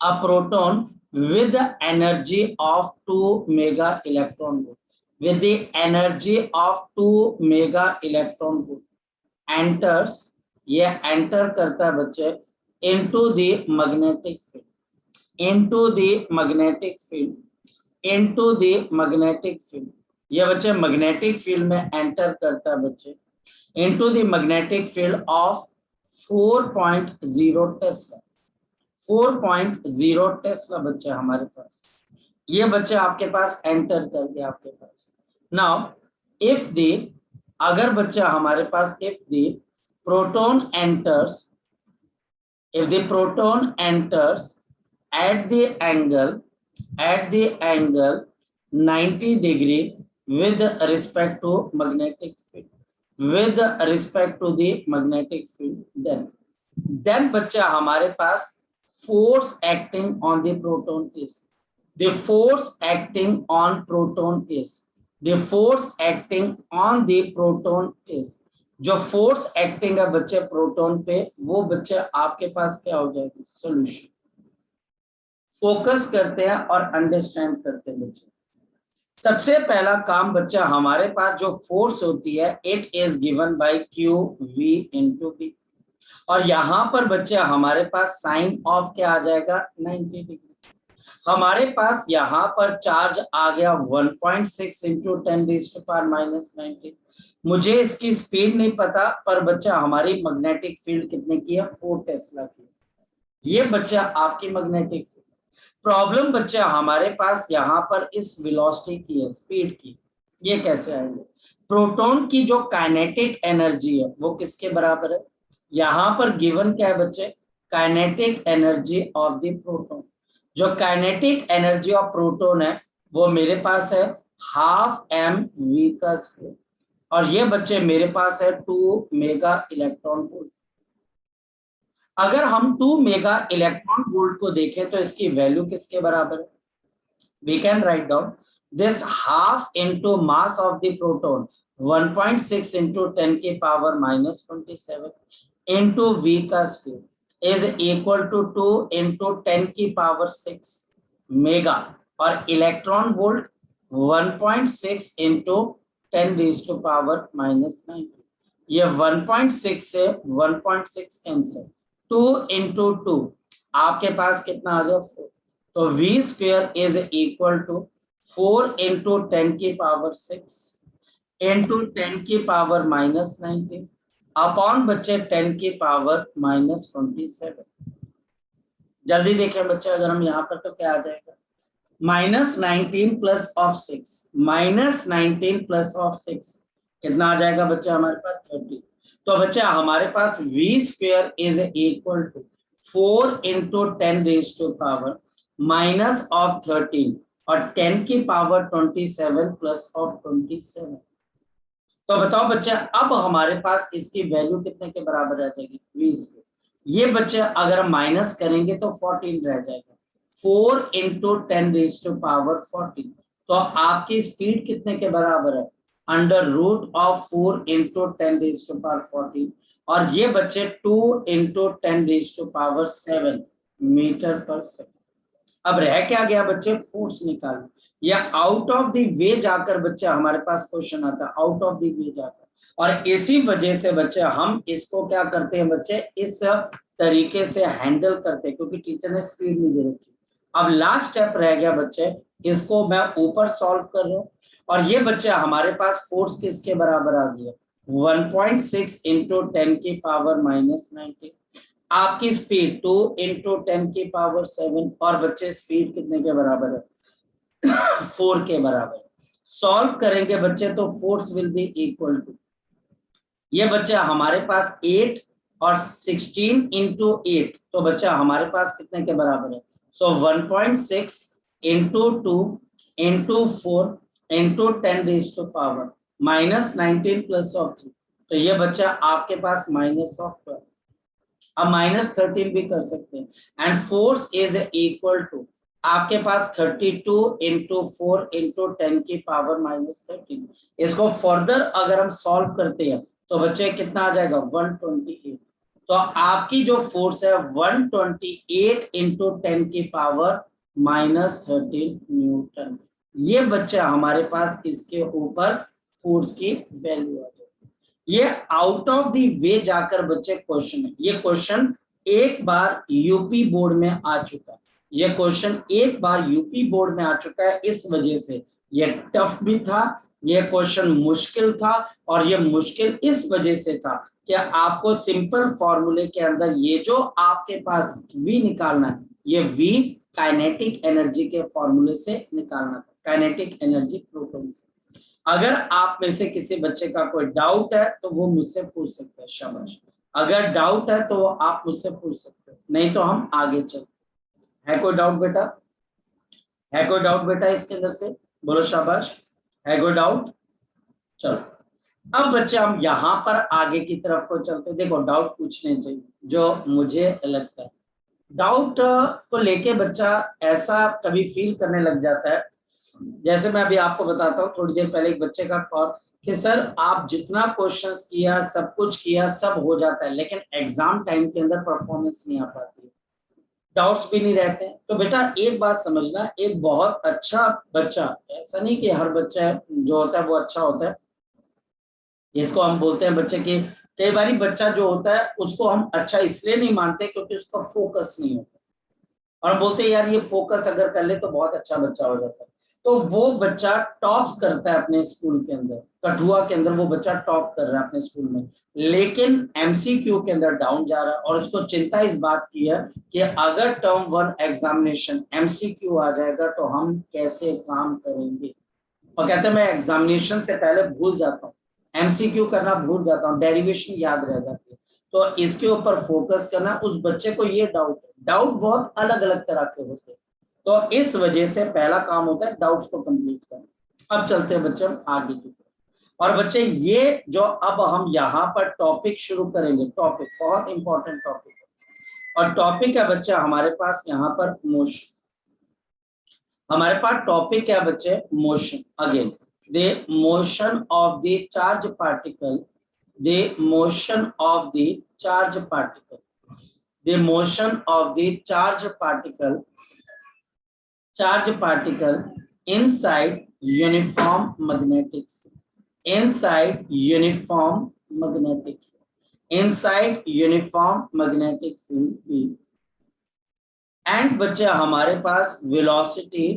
a proton with the energy of 2 mega electron volt, with the energy of 2 mega electron volt enters, ये enter करता है बच्चे into the magnetic field, into the magnetic field, into the magnetic field, ये बच्चे magnetic field में enter करता है बच्चे into the magnetic field of 4.0 Tesla, 4.0 Tesla बच्चे हमारे पास, ये बच्चे आपके पास एंटर कर गया आपके पास। नाउ इफ दी, अगर बच्चा हमारे पास if the proton enters, if the proton enters at the angle 90 degree with respect to magnetic field, with respect to the magnetic field, then बच्चा हमारे पास force acting on the proton is, the force acting on proton is, the force acting on the proton is, जो force acting है बच्चे proton पे, वो बच्चे आपके पास क्या हो जाएगी सॉल्यूशन। फोकस करते हैं और अंडरस्टैंड करते हैं बच्चे। सबसे पहला काम बच्चा हमारे पास जो फोर्स होती है it is given by Q V into B, और यहां पर बच्चे हमारे पास साइन ऑफ क्या आ जाएगा 90 डिग्री। हमारे पास यहाँ पर चार्ज आ गया 1.6 इंटू 10⁻⁻⁹। मुझे इसकी स्पीड नहीं पता, पर बच्चा हमारी मैग्नेटिक फील्ड कितने की है 4 टेस्ला की। ये बच्चा आपकी मैग्नेटिक फील्ड। प्रॉब्लम बच्चा हमारे पास यहाँ पर इस वेलोसिटी की है, स्पीड की। ये कैसे आएंगे? प्रोटॉन की जो काइनेटिक एनर्जी है वो किसके बराबर है? यहाँ पर गिवन क्या है बच्चे? Kinetic energy of the proton. जो काइनेटिक एनर्जी ऑफ प्रोटॉन है वो मेरे पास है 12m⁴ का स्क्वायर, और ये बच्चे मेरे पास है 2 मेगा इलेक्ट्रॉन वोल्ट। अगर हम 2 मेगा इलेक्ट्रॉन वोल्ट को देखें तो इसकी वैल्यू किसके बराबर है? We can write down this half into mass of the proton 1.6 into 10⁻⁻27 into v का square is equal to 2 into 10⁻⁶ mega, और इलेक्ट्रॉन वोल्ट 1.6 into 10⁻⁻⁹। ये 1.6 से 1.6 कैंसिल, 2 into 2 आपके पास कितना आ गया 4, तो v square is equal to 4 into 10⁻⁶ into 10⁻⁻⁹ upon बच्चे 10⁻⁻27। जल्दी देखें बच्चे, अगर हम यहाँ पर तो क्या आ जाएगा -19 प्लस ऑफ 6, -19 प्लस ऑफ 6 कितना आ जाएगा बच्चा हमारे पास 30। तो बच्चा हमारे पास v square is equal to 4 into 10⁻⁻13 और 10⁻27 प्लस ऑफ 27। तो बताओ बच्चे अब हमारे पास इसकी वैल्यू कितने के बराबर रह जाएगी 20। ये बच्चे अगर माइनस करेंगे तो 14 रह जाएगा, 4 इंटू 10⁻⁴। तो आपकी स्पीड कितने के बराबर है √4 इंटू 10⁻⁴, और ये बच्चे 2 इंटू 10⁻⁷ मीटर पर सेकेंड। अब रह क्या गया बच्चे? फोर्स निकालना, या आउट ऑफ द वे जाकर बच्चे हमारे पास क्वेश्चन आता है आउट ऑफ द वे जाकर, और इसी वजह से बच्चे हम इसको क्या करते हैं बच्चे इस तरीके से हैंडल करते हैं, क्योंकि टीचर ने स्पीड नहीं दे रखी। अब लास्ट स्टेप रह गया बच्चे, इसको मैं ऊपर सॉल्व कर रहा हूं, और ये बच्चे हमारे पास फोर्स किसके बराबर आ गया 1.6 इंटू 10⁻⁻⁹। आपकी स्पीड 2 इंटू 10⁻⁷, और बच्चे स्पीड कितने के बराबर है 4 के बराबर। सॉल्व करेंगे बच्चे तो force will be equal to, ये बच्चा हमारे पास 8 और 16 इंटू 8, तो बच्चा हमारे पास कितने के बराबर है? सो 1.6 into 2 into 4 into 10⁻⁻19 plus of 3, तो ये बच्चा आपके पास -12। अब -13 भी कर सकते हैं, and force is equal to आपके पास 32 इंटू 4 इंटू 10⁻⁻13। इसको फर्दर अगर हम सॉल्व करते हैं तो बच्चे कितना आ जाएगा 128। तो आपकी जो फोर्स है 128 इंटू 10 की पावर -13 न्यूटन। ये बच्चा हमारे पास इसके ऊपर फोर्स की वैल्यू आ जाती है। ये आउट ऑफ द वे जाकर बच्चे क्वेश्चन है। ये क्वेश्चन एक बार यूपी बोर्ड में आ चुका है। ये क्वेश्चन एक बार यूपी बोर्ड में आ चुका है, इस वजह से ये टफ भी था, ये क्वेश्चन मुश्किल था। और ये मुश्किल इस वजह से था कि आपको सिंपल फॉर्मूले के अंदर ये जो आपके पास V निकालना है, ये V काइनेटिक एनर्जी के फॉर्मूले से निकालना था, काइनेटिक एनर्जी प्रोटॉन से। अगर आप में से किसी बच्चे का कोई डाउट है तो वो मुझसे पूछ सकते हैं, शाबाश। अगर डाउट है तो वो आप मुझसे पूछ सकते हैं, नहीं तो हम आगे चलते। है कोई डाउट बेटा? है कोई डाउट बेटा इसके अंदर से? बोलो शाबाश। है कोई डाउट? चलो अब बच्चे हम यहाँ पर आगे की तरफ को चलते। देखो डाउट पूछने चाहिए जो मुझे लगता है। डाउट को लेके बच्चा ऐसा कभी फील करने लग जाता है, जैसे मैं अभी आपको बताता हूँ, थोड़ी देर पहले एक बच्चे का कॉल कि सर आप जितना क्वेश्चंस किया, सब कुछ किया, सब हो जाता है, लेकिन एग्जाम टाइम के अंदर परफॉर्मेंस नहीं आ पाती है, डाउट्स भी नहीं रहते हैं। तो बेटा एक बात समझना, एक बहुत अच्छा बच्चा, ऐसा नहीं कि हर बच्चा जो होता है वो अच्छा होता है, इसको हम बोलते हैं बच्चे की, कई बार बच्चा जो होता है उसको हम अच्छा इसलिए नहीं मानते क्योंकि उसका फोकस नहीं होता, और हम बोलते हैं यार ये फोकस अगर कर ले तो बहुत अच्छा बच्चा हो जाता है। तो वो बच्चा टॉप करता है अपने स्कूल के अंदर, कठुआ के अंदर वो बच्चा टॉप कर रहा है अपने स्कूल में, लेकिन एमसीक्यू के अंदर डाउन जा रहा है। और उसको चिंता इस बात की है कि अगर टर्म 1 एग्जामिनेशन एमसीक्यू आ जाएगा तो हम कैसे काम करेंगे। और कहते हैं मैं एग्जामिनेशन से पहले भूल जाता हूँ, एमसीक्यू करना भूल जाता हूँ, डेरिवेशन याद रह जाती है। तो इसके ऊपर फोकस करना, उस बच्चे को ये डाउट है, डाउट बहुत अलग अलग तरह के होते हैं, तो इस वजह से पहला काम होता है डाउट्स को कंप्लीट करना। अब चलते हैं बच्चे हम आगे की तरफ। और बच्चे ये जो अब हम यहाँ पर टॉपिक शुरू करेंगे, टॉपिक बहुत इंपॉर्टेंट टॉपिक है, और टॉपिक है बच्चे हमारे पास यहाँ पर मोशन। हमारे पास टॉपिक है बच्चे motion. Again the motion of the charge particle, the motion of the charge particle, the motion of the charge particle inside uniform magnetic field, inside uniform magnetic field, inside uniform magnetic field B, and बच्चे हमारे पास velocity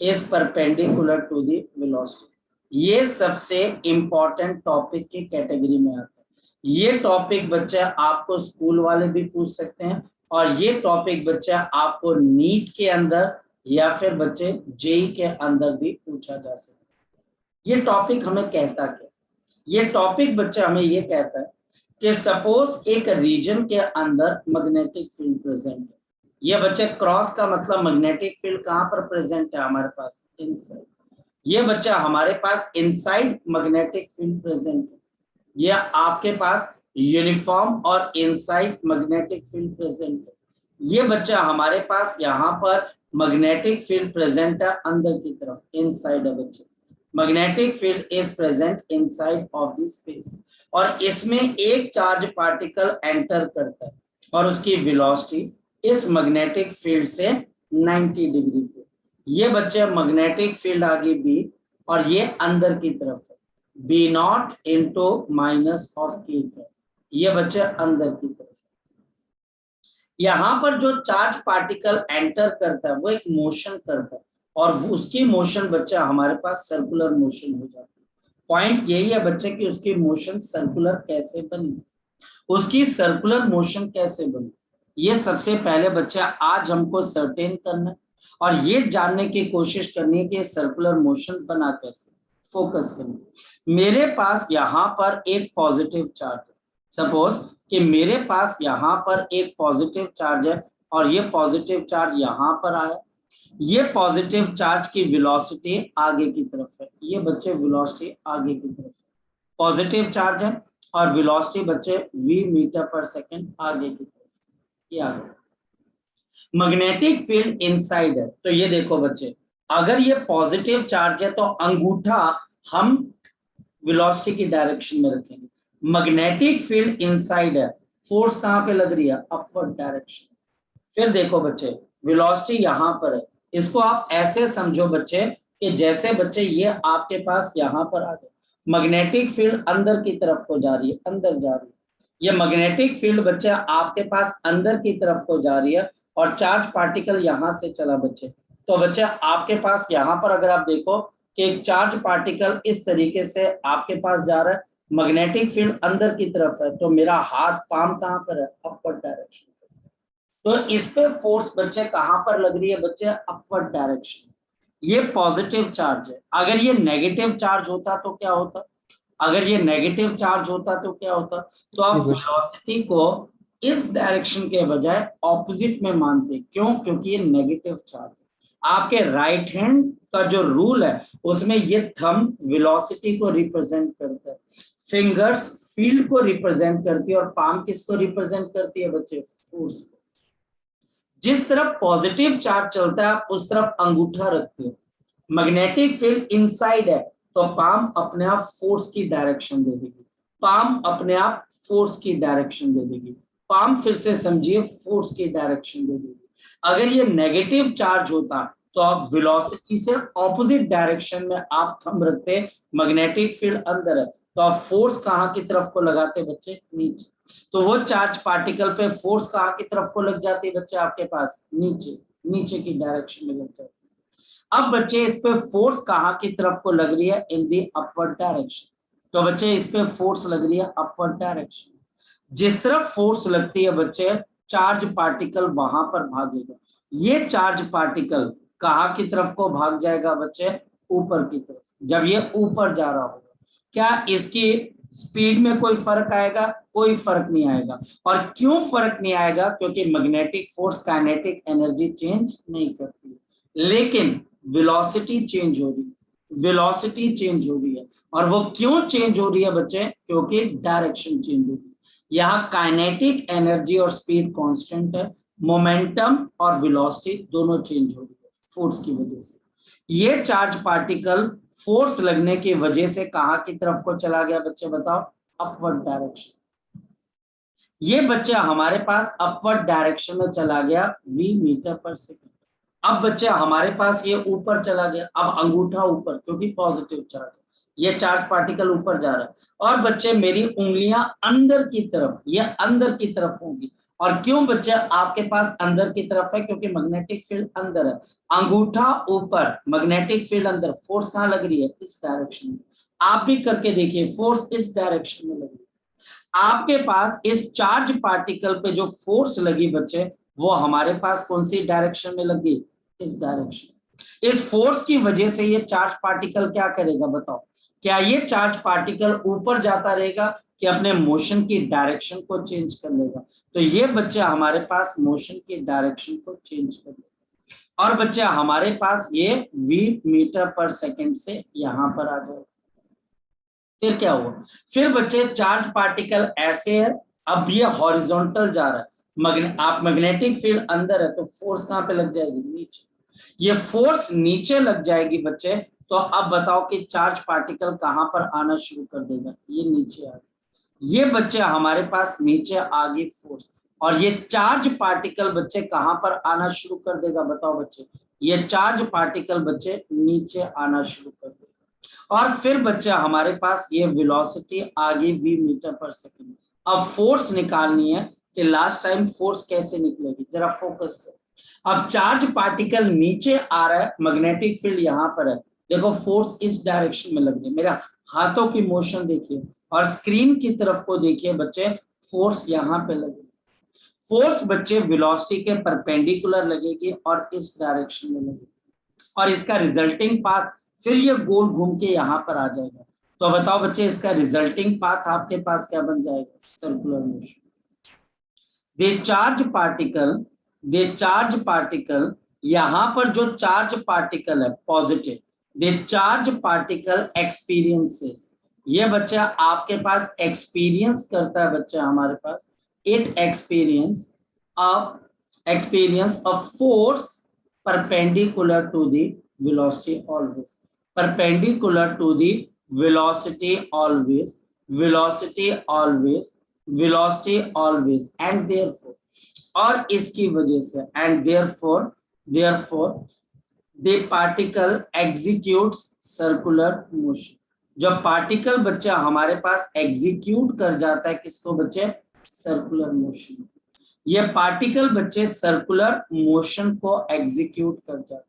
is perpendicular to the velocity। ये सबसे important topic की category में आता है। ये topic बच्चे आपको स्कूल वाले भी पूछ सकते हैं, और ये टॉपिक बच्चे आपको नीट के अंदर या फिर बच्चे जेई के अंदर भी पूछा जा सकता है। ये टॉपिक हमें कहता क्या? ये टॉपिक बच्चे हमें ये कहता है कि सपोज एक रीजन के अंदर मैग्नेटिक फील्ड प्रेजेंट है। ये बच्चे क्रॉस का मतलब मैग्नेटिक फील्ड कहाँ पर प्रेजेंट है? हमारे पास इनसाइड। ये बच्चा हमारे पास इनसाइड मैग्नेटिक फील्ड प्रेजेंट है। ये आपके पास यूनिफॉर्म और इनसाइड मैग्नेटिक फील्ड प्रेजेंट है। ये बच्चा हमारे पास यहाँ पर मैग्नेटिक फील्ड प्रेजेंट है अंदर की तरफ, इनसाइड है बच्चे। Magnetic field is present inside of the space, और इसमें एक चार्ज पार्टिकल एंटर करता है और उसकी वेलोसिटी इस मैग्नेटिक फील्ड से 90 डिग्री पे। ये बच्चे मैग्नेटिक फील्ड आगे बी, और ये अंदर की तरफ है, B naught into minus of K है। ये बच्चे अंदर की तरफ। यहाँ पर जो चार्ज पार्टिकल एंटर करता है वो एक मोशन करता है, और उसकी मोशन बच्चा हमारे पास सर्कुलर मोशन हो जाती है। पॉइंट यही है बच्चे कि उसकी मोशन सर्कुलर कैसे बनी, उसकी सर्कुलर मोशन कैसे बनी, ये सबसे पहले बच्चा आज हमको सर्टेन करना है, और ये जानने की कोशिश करनी है कि सर्कुलर मोशन बना कैसे, फोकस करना। मेरे पास यहाँ पर एक पॉजिटिव चार्ज है, सपोज कि मेरे पास यहाँ पर एक पॉजिटिव चार्ज है, और ये पॉजिटिव चार्ज यहाँ पर आया। ये पॉजिटिव चार्ज की वेलोसिटी आगे की तरफ है, ये बच्चे वेलोसिटी आगे की तरफ है, पॉजिटिव चार्ज है, और वेलोसिटी बच्चे v मीटर पर सेकेंड आगे की तरफ। ये आगे मैग्नेटिक फील्ड इनसाइड है। तो ये देखो बच्चे, अगर ये पॉजिटिव चार्ज है तो अंगूठा हम वेलोसिटी की डायरेक्शन में रखेंगे। मैग्नेटिक फील्ड इनसाइड है, फोर्स कहाँ पे लग रही है, अपवर्ड डायरेक्शन। फिर देखो बच्चे, वेलोसिटी यहाँ पर है, इसको आप ऐसे समझो बच्चे कि जैसे बच्चे ये आपके पास यहाँ पर आ गए, मैग्नेटिक फील्ड अंदर की तरफ को जा रही है, अंदर जा रही है, ये मैग्नेटिक फील्ड बच्चे आपके पास अंदर की तरफ को जा रही है और चार्ज पार्टिकल यहां से चला बच्चे। तो बच्चे आपके पास यहाँ पर अगर आप देखो कि एक चार्ज पार्टिकल इस तरीके से आपके पास जा रहा है, मैग्नेटिक फील्ड अंदर की तरफ है, तो मेरा हाथ पाम कहाँ पर है, अपवर्ड डायरेक्शन। तो इस पे फोर्स बच्चे कहां पर लग रही है बच्चे, अपवर्ड डायरेक्शन। ये पॉजिटिव चार्ज है। अगर ये नेगेटिव चार्ज होता तो क्या होता, अगर ये नेगेटिव चार्ज होता तो क्या होता, तो आप वेलोसिटी को इस डायरेक्शन के बजाय ऑपोजिट में मानते। क्यों, क्योंकि ये नेगेटिव चार्ज है। आपके राइट हैंड का जो रूल है उसमें ये थंब वेलोसिटी को रिप्रेजेंट करता है, फिंगर्स फील्ड को रिप्रेजेंट करती है और पाम किसको रिप्रेजेंट करती है बच्चे, फोर्स को। जिस तरफ पॉजिटिव चार्ज चलता है आप उस तरफ अंगूठा रखते हो, मैग्नेटिक फील्ड इनसाइड है तो पाम अपने आप फोर्स की डायरेक्शन दे देगी, पाम अपने आप फोर्स की डायरेक्शन दे देगी, पाम फिर से समझिए फोर्स की डायरेक्शन दे देगी। अगर ये नेगेटिव चार्ज होता तो आप वेलोसिटी से ऑपोजिट डायरेक्शन में आप थंब रखते, मैग्नेटिक फील्ड अंदर है तो आप फोर्स कहां की तरफ को लगाते बच्चे, नीचे। तो वो चार्ज पार्टिकल पे फोर्स कहां की तरफ को लग जाती है बच्चे, आपके पास नीचे, नीचे की डायरेक्शन में लग जाती है। अब बच्चे इस पे फोर्स कहां की तरफ को लग रही है, इन दी अपवर्ड डायरेक्शन। तो बच्चे इस पे फोर्स लग रही है अपवर्ड डायरेक्शन। जिस तरफ फोर्स लगती है बच्चे चार्ज पार्टिकल वहां पर भागेगा। ये चार्ज पार्टिकल कहां की तरफ को भाग जाएगा बच्चे, ऊपर की तरफ। जब ये ऊपर जा रहा होगा क्या इसकी स्पीड में कोई फर्क आएगा, कोई फर्क नहीं आएगा। और क्यों फर्क नहीं आएगा, क्योंकि magnetic force kinetic energy change नहीं करती, लेकिन वेलोसिटी चेंज हो रही है, वेलोसिटी चेंज हो रही है। और वो क्यों चेंज हो रही है बच्चे, क्योंकि डायरेक्शन चेंज हो रही है। यहाँ काइनेटिक एनर्जी और स्पीड कांस्टेंट है, मोमेंटम और वेलोसिटी दोनों चेंज हो रही है फोर्स की वजह से। ये चार्ज पार्टिकल फोर्स लगने की वजह से कहां की तरफ को चला गया बच्चे, बताओ, अपवर्ड डायरेक्शन। ये बच्चे हमारे पास अपवर्ड डायरेक्शन में चला गया v मीटर पर सेकंड। अब बच्चे हमारे पास ये ऊपर चला गया, अब अंगूठा ऊपर क्योंकि पॉजिटिव चार्ज, ये चार्ज पार्टिकल ऊपर जा रहा है। और बच्चे मेरी उंगलियां अंदर की तरफ, ये अंदर की तरफ होंगी। और क्यों बच्चे आपके पास अंदर की तरफ है, क्योंकि मैग्नेटिक फील्ड अंदर है। अंगूठा ऊपर, मैग्नेटिक फील्ड अंदर, फोर्स कहां लग रही है, इस डायरेक्शन में। आप भी करके देखिए, फोर्स इस डायरेक्शन में लग रही है। आपके पास इस चार्ज पार्टिकल पे जो फोर्स लगी बच्चे, वो हमारे पास कौन सी डायरेक्शन में लगी, इस डायरेक्शन। इस फोर्स की वजह से ये चार्ज पार्टिकल क्या करेगा बताओ, क्या ये चार्ज पार्टिकल ऊपर जाता रहेगा कि अपने मोशन की डायरेक्शन को चेंज कर लेगा। तो ये बच्चे हमारे पास मोशन की डायरेक्शन को चेंज कर लेगा। और बच्चे हमारे पास ये v मीटर पर सेकंड से यहां पर आ जाएगा। फिर क्या हुआ, फिर बच्चे चार्ज पार्टिकल ऐसे है, अब ये हॉरिजॉन्टल जा रहा है, आप मैग्नेटिक फील्ड अंदर है तो फोर्स कहां पे लग जाएगी, नीचे। ये फोर्स नीचे लग जाएगी बच्चे, तो अब बताओ कि चार्ज पार्टिकल कहां पर आना शुरू कर देगा, ये नीचे आ गया। ये बच्चे हमारे पास नीचे आ गई फोर्स, और ये चार्ज पार्टिकल बच्चे कहां पर आना शुरू कर देगा बताओ बच्चे, ये चार्ज पार्टिकल बच्चे नीचे आना शुरू कर देगा। और फिर बच्चा हमारे पास ये वेलोसिटी आगे v मीटर पर सेकंड। अब फोर्स निकालनी है कि लास्ट टाइम फोर्स कैसे निकलेगी, जरा फोकस करो। अब चार्ज पार्टिकल नीचे आ रहा है, मैग्नेटिक फील्ड यहाँ पर है, देखो फोर्स इस डायरेक्शन में लग रही है। मेरा हाथों की मोशन देखिए और स्क्रीन की तरफ को देखिए बच्चे, फोर्स यहाँ पे लगेगी। फोर्स बच्चे वेलोसिटी के परपेंडिकुलर लगेगी और इस डायरेक्शन में लगेगी, और इसका रिजल्टिंग पाथ फिर ये गोल घूम के यहाँ पर आ जाएगा। तो बताओ बच्चे इसका रिजल्टिंग पाथ आपके पास क्या बन जाएगा, circular motion. The charge particle यहां पर जो चार्ज पार्टिकल है positive, the charge particle experiences, ये बच्चा आपके पास एक्सपीरियंस करता है बच्चा हमारे पास, it experience a force perpendicular to the velocity always, perpendicular to the velocity always, velocity always velocity always and therefore, और इसकी वजह से and therefore the particle executes circular motion. जब पार्टिकल बच्चा हमारे पास एग्जीक्यूट कर जाता है किसको बच्चे, सर्कुलर मोशन। ये पार्टिकल बच्चे सर्कुलर मोशन को एग्जीक्यूट कर जाते हैं।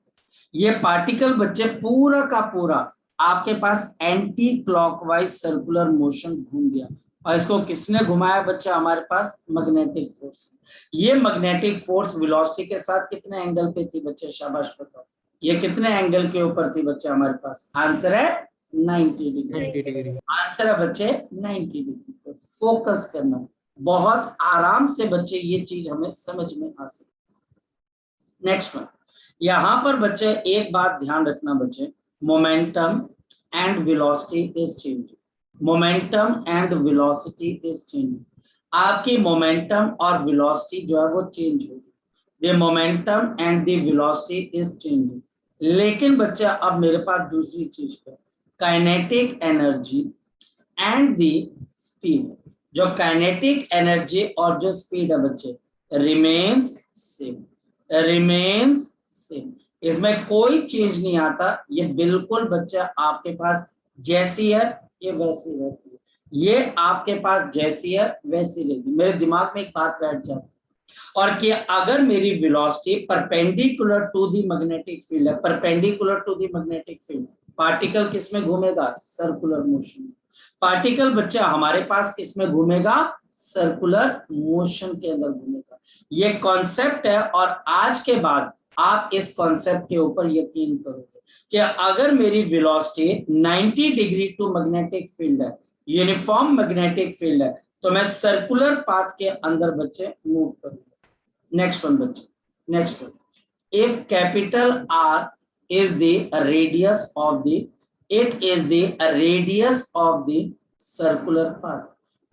ये पार्टिकल बच्चे पूरा का पूरा आपके पास एंटी क्लॉकवाइज सर्कुलर मोशन घूम गया, और इसको किसने घुमाया बच्चा, हमारे पास मैग्नेटिक फोर्स। ये मैग्नेटिक फोर्स वेलोसिटी के साथ कितने एंगल पे थी बच्चे, शाबाश बताओ, ये कितने एंगल के ऊपर थी बच्चे हमारे पास, आंसर है 90 डिग्री। आंसर है बच्चे 90 डिग्री पे फोकस करना, बहुत आराम से बच्चे ये चीज हमें समझ में आ सकती। नेक्स्ट वन, यहां पर बच्चे एक बात ध्यान रखना बच्चे, momentum and velocity is changing. Momentum and velocity is changing. आपकी मोमेंटम और वेलोसिटी जो है वो चेंज होगी। The momentum and the velocity is changing. लेकिन बच्चे अब मेरे पास दूसरी चीज है, kinetic energy and the speed. जो काइनेटिक एनर्जी और जो स्पीड है बच्चे रिमेन्स सेम, रिमेन्स सेम, इसमें कोई चेंज नहीं आता। ये बिल्कुल बच्चा आपके पास जैसी है ये वैसी रहती है, ये आपके पास जैसी है वैसी रहेगी। मेरे दिमाग में एक बात बैठ जाती है, और कि अगर मेरी velocity perpendicular to the magnetic field है, perpendicular to the magnetic field, particle किस में घूमेगा, सर्कुलर मोशन। पार्टिकल बच्चा हमारे पास किसमें घूमेगा, सर्कुलर मोशन के अंदर घूमेगा। ये कॉन्सेप्ट है, और आज के बाद आप इस कॉन्सेप्ट के ऊपर यकीन करोगे कि अगर मेरी velocity 90 degree to magnetic field है, यूनिफॉर्म मैग्नेटिक फील्ड है, तो मैं सर्कुलर पाथ के अंदर बच्चे मूव करूंगा। नेक्स्ट वन बच्चे, next one, if capital R is the radius of the, it is the radius of the circular path.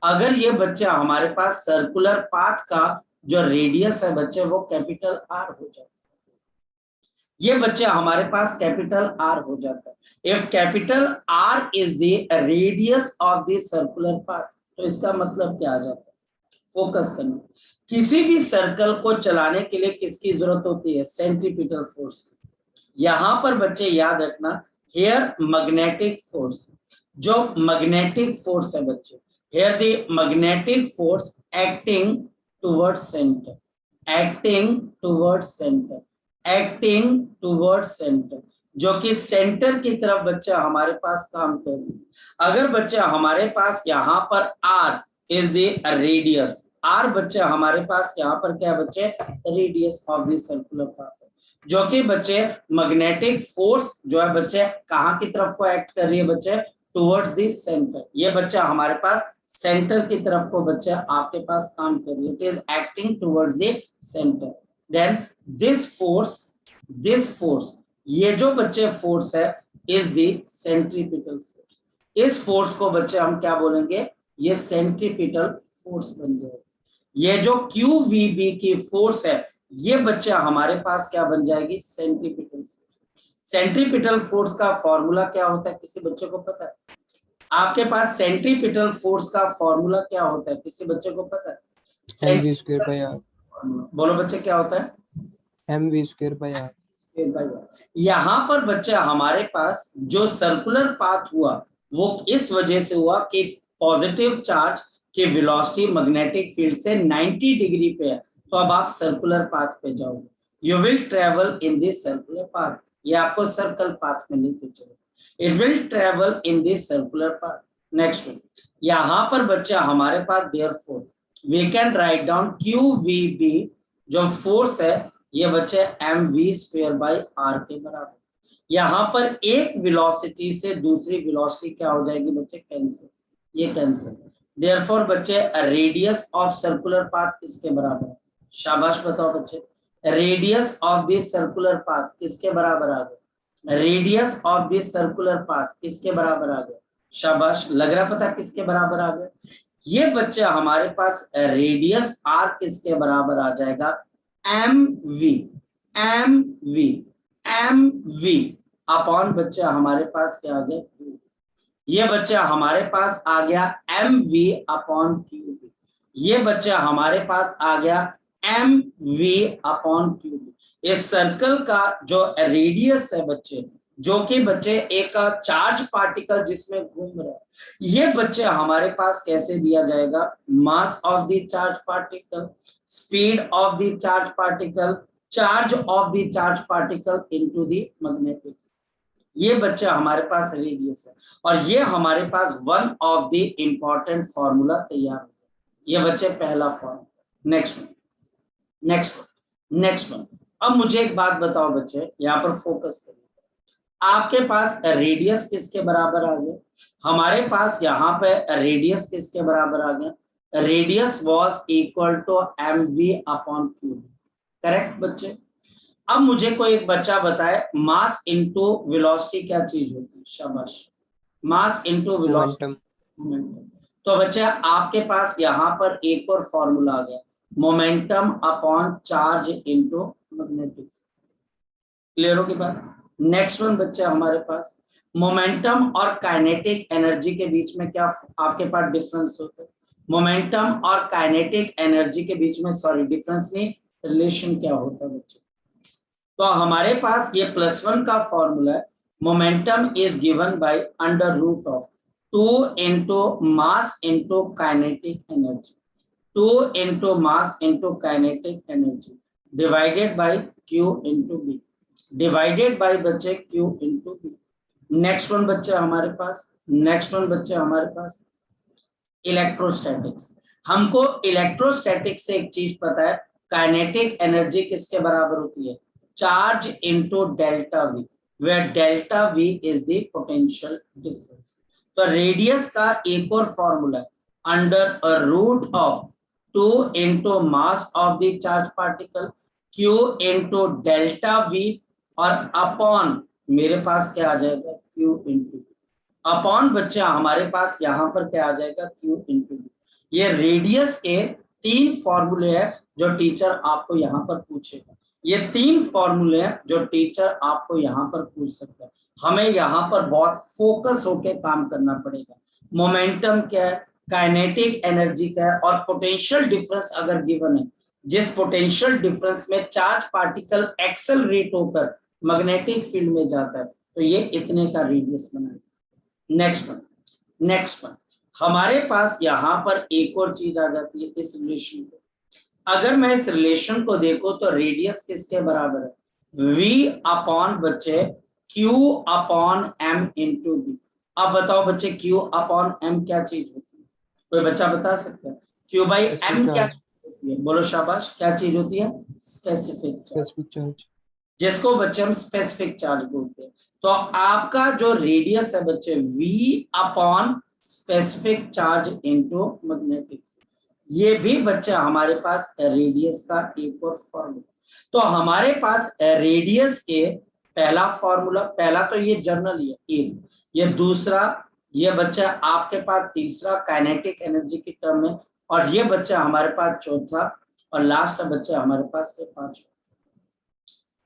अगर ये बच्चा हमारे पास सर्कुलर पाथ का जो रेडियस है बच्चे वो कैपिटल आर हो जाता है, ये बच्चा हमारे पास कैपिटल आर हो जाता है। If capital R is the radius of the circular path, तो इसका मतलब क्या आ जाता है, फोकस करना। किसी भी सर्कल को चलाने के लिए किसकी जरूरत होती है, सेंट्रीपिटल फोर्स। यहां पर बच्चे याद रखना, हेयर मैग्नेटिक फोर्स, जो मैग्नेटिक फोर्स है बच्चे, here the magnetic force acting towards centre, acting towards centre, acting towards centre, जो कि सेंटर की तरफ बच्चा हमारे पास काम कर रही है। अगर बच्चा हमारे पास यहाँ पर R is the radius, R बच्चे हमारे पास यहाँ पर क्या बच्चे, radius of the circular path, जो कि बच्चे मैग्नेटिक फोर्स जो है बच्चे कहाँ की तरफ को एक्ट कर रही है बच्चे, टुवर्ड्स द सेंटर। ये बच्चा हमारे पास सेंटर की तरफ को बच्चे आपके पास काम कर रही है, it is acting towards the centre. Then this force, ये जो बच्चे फोर्स है इज द सेंट्रीपिटल फोर्स। इस फोर्स को बच्चे हम क्या बोलेंगे, ये सेंट्रीपिटल फोर्स बन जाएगा। ये जो QVB की फोर्स है ये बच्चा हमारे पास क्या बन जाएगी, सेंट्रीपिटल फोर्स। सेंट्रीपिटल फोर्स का फॉर्मूला क्या होता है, किसी बच्चे को पता है? आपके पास सेंट्रीपिटल फोर्स का फॉर्मूला क्या होता है, किसी बच्चे को पता है? mv²/r। बोलो बच्चे क्या होता है, mv²/r। यहाँ पर बच्चा हमारे पास जो सर्कुलर पाथ हुआ वो इस वजह से हुआ कि पॉजिटिव चार्ज की वेलोसिटी मैग्नेटिक फील्ड से 90 डिग्री पे है, तो अब आप सर्कुलर पाथ पे जाओगे, you will travel in this circular path. ये आपको सर्कल पाथ में लेके चले, it will travel in this circular path. Next one, यहाँ पर बच्चा हमारे पास therefore we can write down QVB जो फोर्स है ये बच्चे mv²/r के बराबर। यहाँ पर एक वेलोसिटी से दूसरी वेलोसिटी क्या हो जाएगी बच्चे, कैंसिल, ये कैंसिल। देयरफॉर बच्चे रेडियस ऑफ सर्कुलर पाथ किसके बराबर है, शाबाश बताओ बच्चे, radius of this circular path किसके बराबर आ गया, radius of this circular path किसके बराबर आ गया, शाबाश, लग रहा पता किसके बराबर आ गया। ये बच्चे हमारे पास रेडियस r किसके बराबर आ जाएगा, mv, अपॉन बच्चा हमारे पास क्या आ गया, ये बच्चा हमारे पास आ गया mv अपॉन QV। ये बच्चा हमारे पास आ गया एम वी अपॉन क्यू। इस सर्कल का जो रेडियस है बच्चे, जो कि बच्चे एक चार्ज पार्टिकल जिसमें घूम रहा है, ये बच्चे हमारे पास कैसे दिया जाएगा, mass of the charge particle, speed of the charge particle, charge of the charge particle into the magnetic. ये बच्चा हमारे पास रेडियस है, और ये हमारे पास one of the important formula तैयार हो गया। ये बच्चे पहला फॉर्मूला। Next one, next one, next one. अब मुझे एक बात बताओ बच्चे, यहाँ पर फोकस करिए। आपके पास रेडियस किसके बराबर आ गया, हमारे पास यहाँ पे रेडियस किसके बराबर आ गया, radius was equal to M V upon Q. Correct बच्चे। अब मुझे कोई एक बच्चा बताए मास इनटू वेलोसिटी क्या चीज होती है, शाबाश, मास इनटू वेलोसिटी, मोमेंटम। तो बच्चे आपके पास यहाँ पर एक और फॉर्मूला आ गया, momentum upon charge into magnetic. Clear होगी बात। नेक्स्ट वन बच्चे हमारे पास मोमेंटम और काइनेटिक एनर्जी के बीच में क्या आपके पास डिफरेंस होता है, मोमेंटम और काइनेटिक एनर्जी के बीच में, सॉरी डिफरेंस नहीं, रिलेशन क्या होता है बच्चे। तो हमारे पास ये +1 का फॉर्मूला है, momentum is given by under root of 2 into mass into kinetic energy, 2 into mass into kinetic energy divided by Q into B, divided by बच्चे Q into B. Next one बच्चे हमारे पास, नेक्स्ट वन बच्चे हमारे पास electrostatics. हमको electrostatics से एक चीज पता है, काइनेटिक एनर्जी किसके बराबर होती है, charge into delta V, where delta V is the potential difference. तो रेडियस का एक और फॉर्मूला है, under a root of 2 into mass of the charge particle, Q into delta V, और अपॉन मेरे पास क्या आ जाएगा, Q इंटू, अपॉन बच्चा हमारे पास यहाँ पर क्या आ जाएगा, Q इंटू। ये रेडियस के 3 फॉर्मूले हैं जो टीचर आपको यहाँ पर पूछेगा, ये 3 फॉर्मूले हैं जो टीचर आपको यहाँ पर पूछ सकता है। हमें यहाँ पर बहुत फोकस होके काम करना पड़ेगा। मोमेंटम क्या है, काइनेटिक एनर्जी क्या है, और पोटेंशियल डिफरेंस अगर गिवन है, जिस पोटेंशियल डिफरेंस में चार्ज पार्टिकल एक्सेलरेट होकर मैग्नेटिक फील्ड में जाता है, तो ये इतने का रेडियस बनाएगा। नेक्स्ट वन, नेक्स्ट वन हमारे पास यहाँ पर एक और चीज आ जाती है, इस रिलेशन को अगर मैं इस रिलेशन को देखो तो रेडियस किसके बराबर है, v अपॉन बच्चे q upon m into B. अब बताओ बच्चे q अपॉन m क्या चीज होती है, कोई बच्चा बता सकता है, q बाई m क्या होती है, बोलो शाबाश, क्या चीज होती है, स्पेसिफिक चार्ज, जिसको बच्चे हम स्पेसिफिक चार्ज बोलते हैं। तो आपका जो रेडियस है बच्चे v upon specific charge into magnetic, ये भी बच्चा हमारे पास रेडियस का एक और फॉर्मूला। तो हमारे पास रेडियस के पहला फॉर्मूला, पहला तो ये जनरल है एक, ये दूसरा, ये बच्चा आपके पास तीसरा काइनेटिक एनर्जी की टर्म में, और ये बच्चा हमारे पास चौथा, और लास्ट बच्चा हमारे पास पांचवा,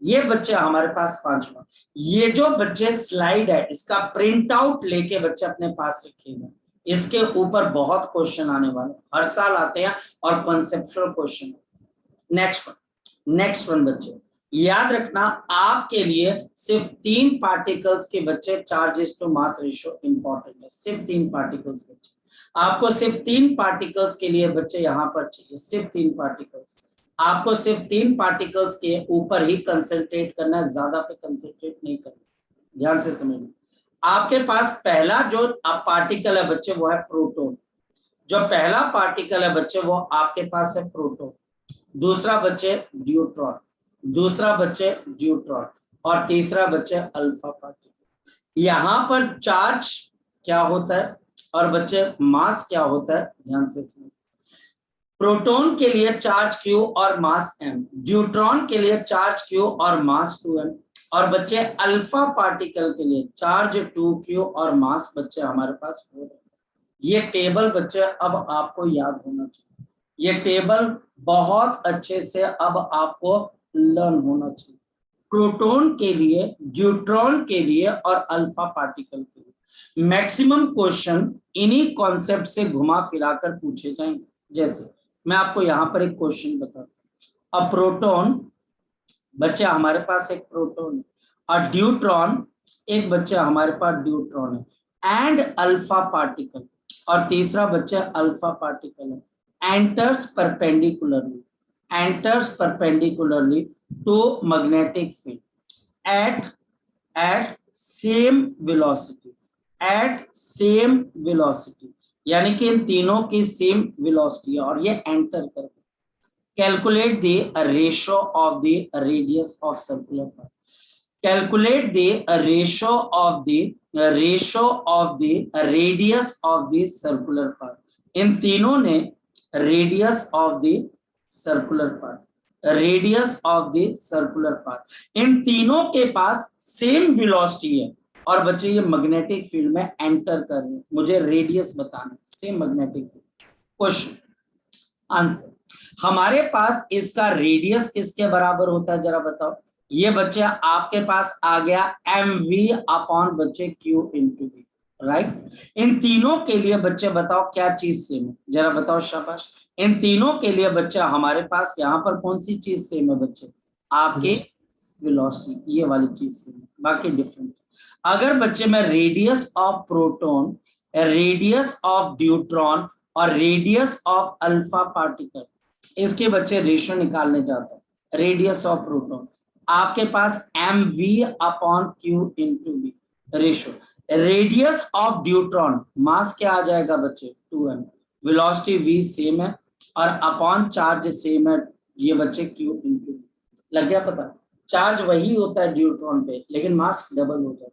ये बच्चे हमारे पास पांचवा। ये जो बच्चे स्लाइड है इसका प्रिंट आउट लेके बच्चे अपने पास रखिएगा, इसके ऊपर बहुत क्वेश्चन आने वाले, हर साल आते हैं और conceptual question. Next one, next one बच्चे याद रखना, आपके लिए सिर्फ 3 पार्टिकल्स के बच्चे charges to mass ratio important है, सिर्फ 3 पार्टिकल्स बच्चे, आपको सिर्फ 3 पार्टिकल्स के लिए बच्चे यहाँ पर चाहिए, सिर्फ 3 पार्टिकल्स, आपको सिर्फ 3 पार्टिकल्स के ऊपर ही कंसंट्रेट करना है, ज्यादा पे कंसंट्रेट नहीं करना, ध्यान से समझिए। आपके पास पहला जो पार्टिकल है बच्चे वो है प्रोटॉन, जो पहला पार्टिकल है बच्चे वो आपके पास है प्रोटॉन, दूसरा बच्चे न्यूट्रॉन, दूसरा बच्चे न्यूट्रॉन, और तीसरा बच्चे अल्फा पार्टिकल। यहाँ पर चार्ज क्या होता है और बच्चे मास क्या होता है, ध्यान से सुनिए। प्रोटॉन के लिए चार्ज Q और मास m, न्यूट्रॉन के लिए चार्ज Q और मास 2m, और बच्चे अल्फा पार्टिकल के लिए चार्ज 2Q और मास बच्चे हमारे पास 4 है। ये टेबल बच्चे अब आपको याद होना चाहिए, ये टेबल बहुत अच्छे से अब आपको लर्न होना चाहिए, प्रोटॉन के लिए, न्यूट्रॉन के लिए और अल्फा पार्टिकल के लिए। मैक्सिमम क्वेश्चन इन्हीं कॉन्सेप्ट से घुमा फिराकर पूछे जाएंगे, जैसे मैं आपको यहाँ पर एक क्वेश्चन बताता हूँ। अ प्रोटॉन, बच्चे हमारे पास एक प्रोटॉन है, और ड्यूट्रॉन, एक बच्चा हमारे पास ड्यूट्रॉन है, एंड अल्फा पार्टिकल, और तीसरा बच्चा अल्फा पार्टिकल है, enters perpendicularly to magnetic field at same velocity, यानी कि इन तीनों की सेम वेलोसिटी है और ये एंटर करते। Calculate the ratio of the radius of circular path, calculate the ratio of the radius of the circular path। इन तीनों ने radius of the circular path, इन तीनों के पास सेम वेलोसिटी है और बच्चे ये मैग्नेटिक फील्ड में एंटर कर रहे हैं। मुझे रेडियस बताना, same magnetic field. Question answer, हमारे पास इसका रेडियस किसके बराबर होता है जरा बताओ। ये बच्चे आपके पास आ गया mv अपॉन बच्चे q इंटू v, राइट। इन तीनों के लिए बच्चे बताओ क्या चीज सेम है, जरा बताओ शाबाश। इन तीनों के लिए बच्चे हमारे पास यहाँ पर कौन सी चीज सेम है बच्चे, आपके वेलोसिटी, ये वाली चीज सेम है, बाकी डिफरेंट। अगर बच्चे मैं radius of proton, radius of deuteron और रेडियस ऑफ अल्फा पार्टिकल, इसके बच्चे रेशियो निकालने जाता है, रेडियस ऑफ प्रोटॉन आपके पास mv upon q into v ratio. Radius of deuteron mass क्या आ जाएगा बच्चे 2m, वेलोसिटी v सेम है और अपॉन चार्ज सेम है, ये बच्चे q इंटू v। लग गया पता, चार्ज वही होता है ड्यूट्रॉन पे लेकिन मास डबल हो जाता है।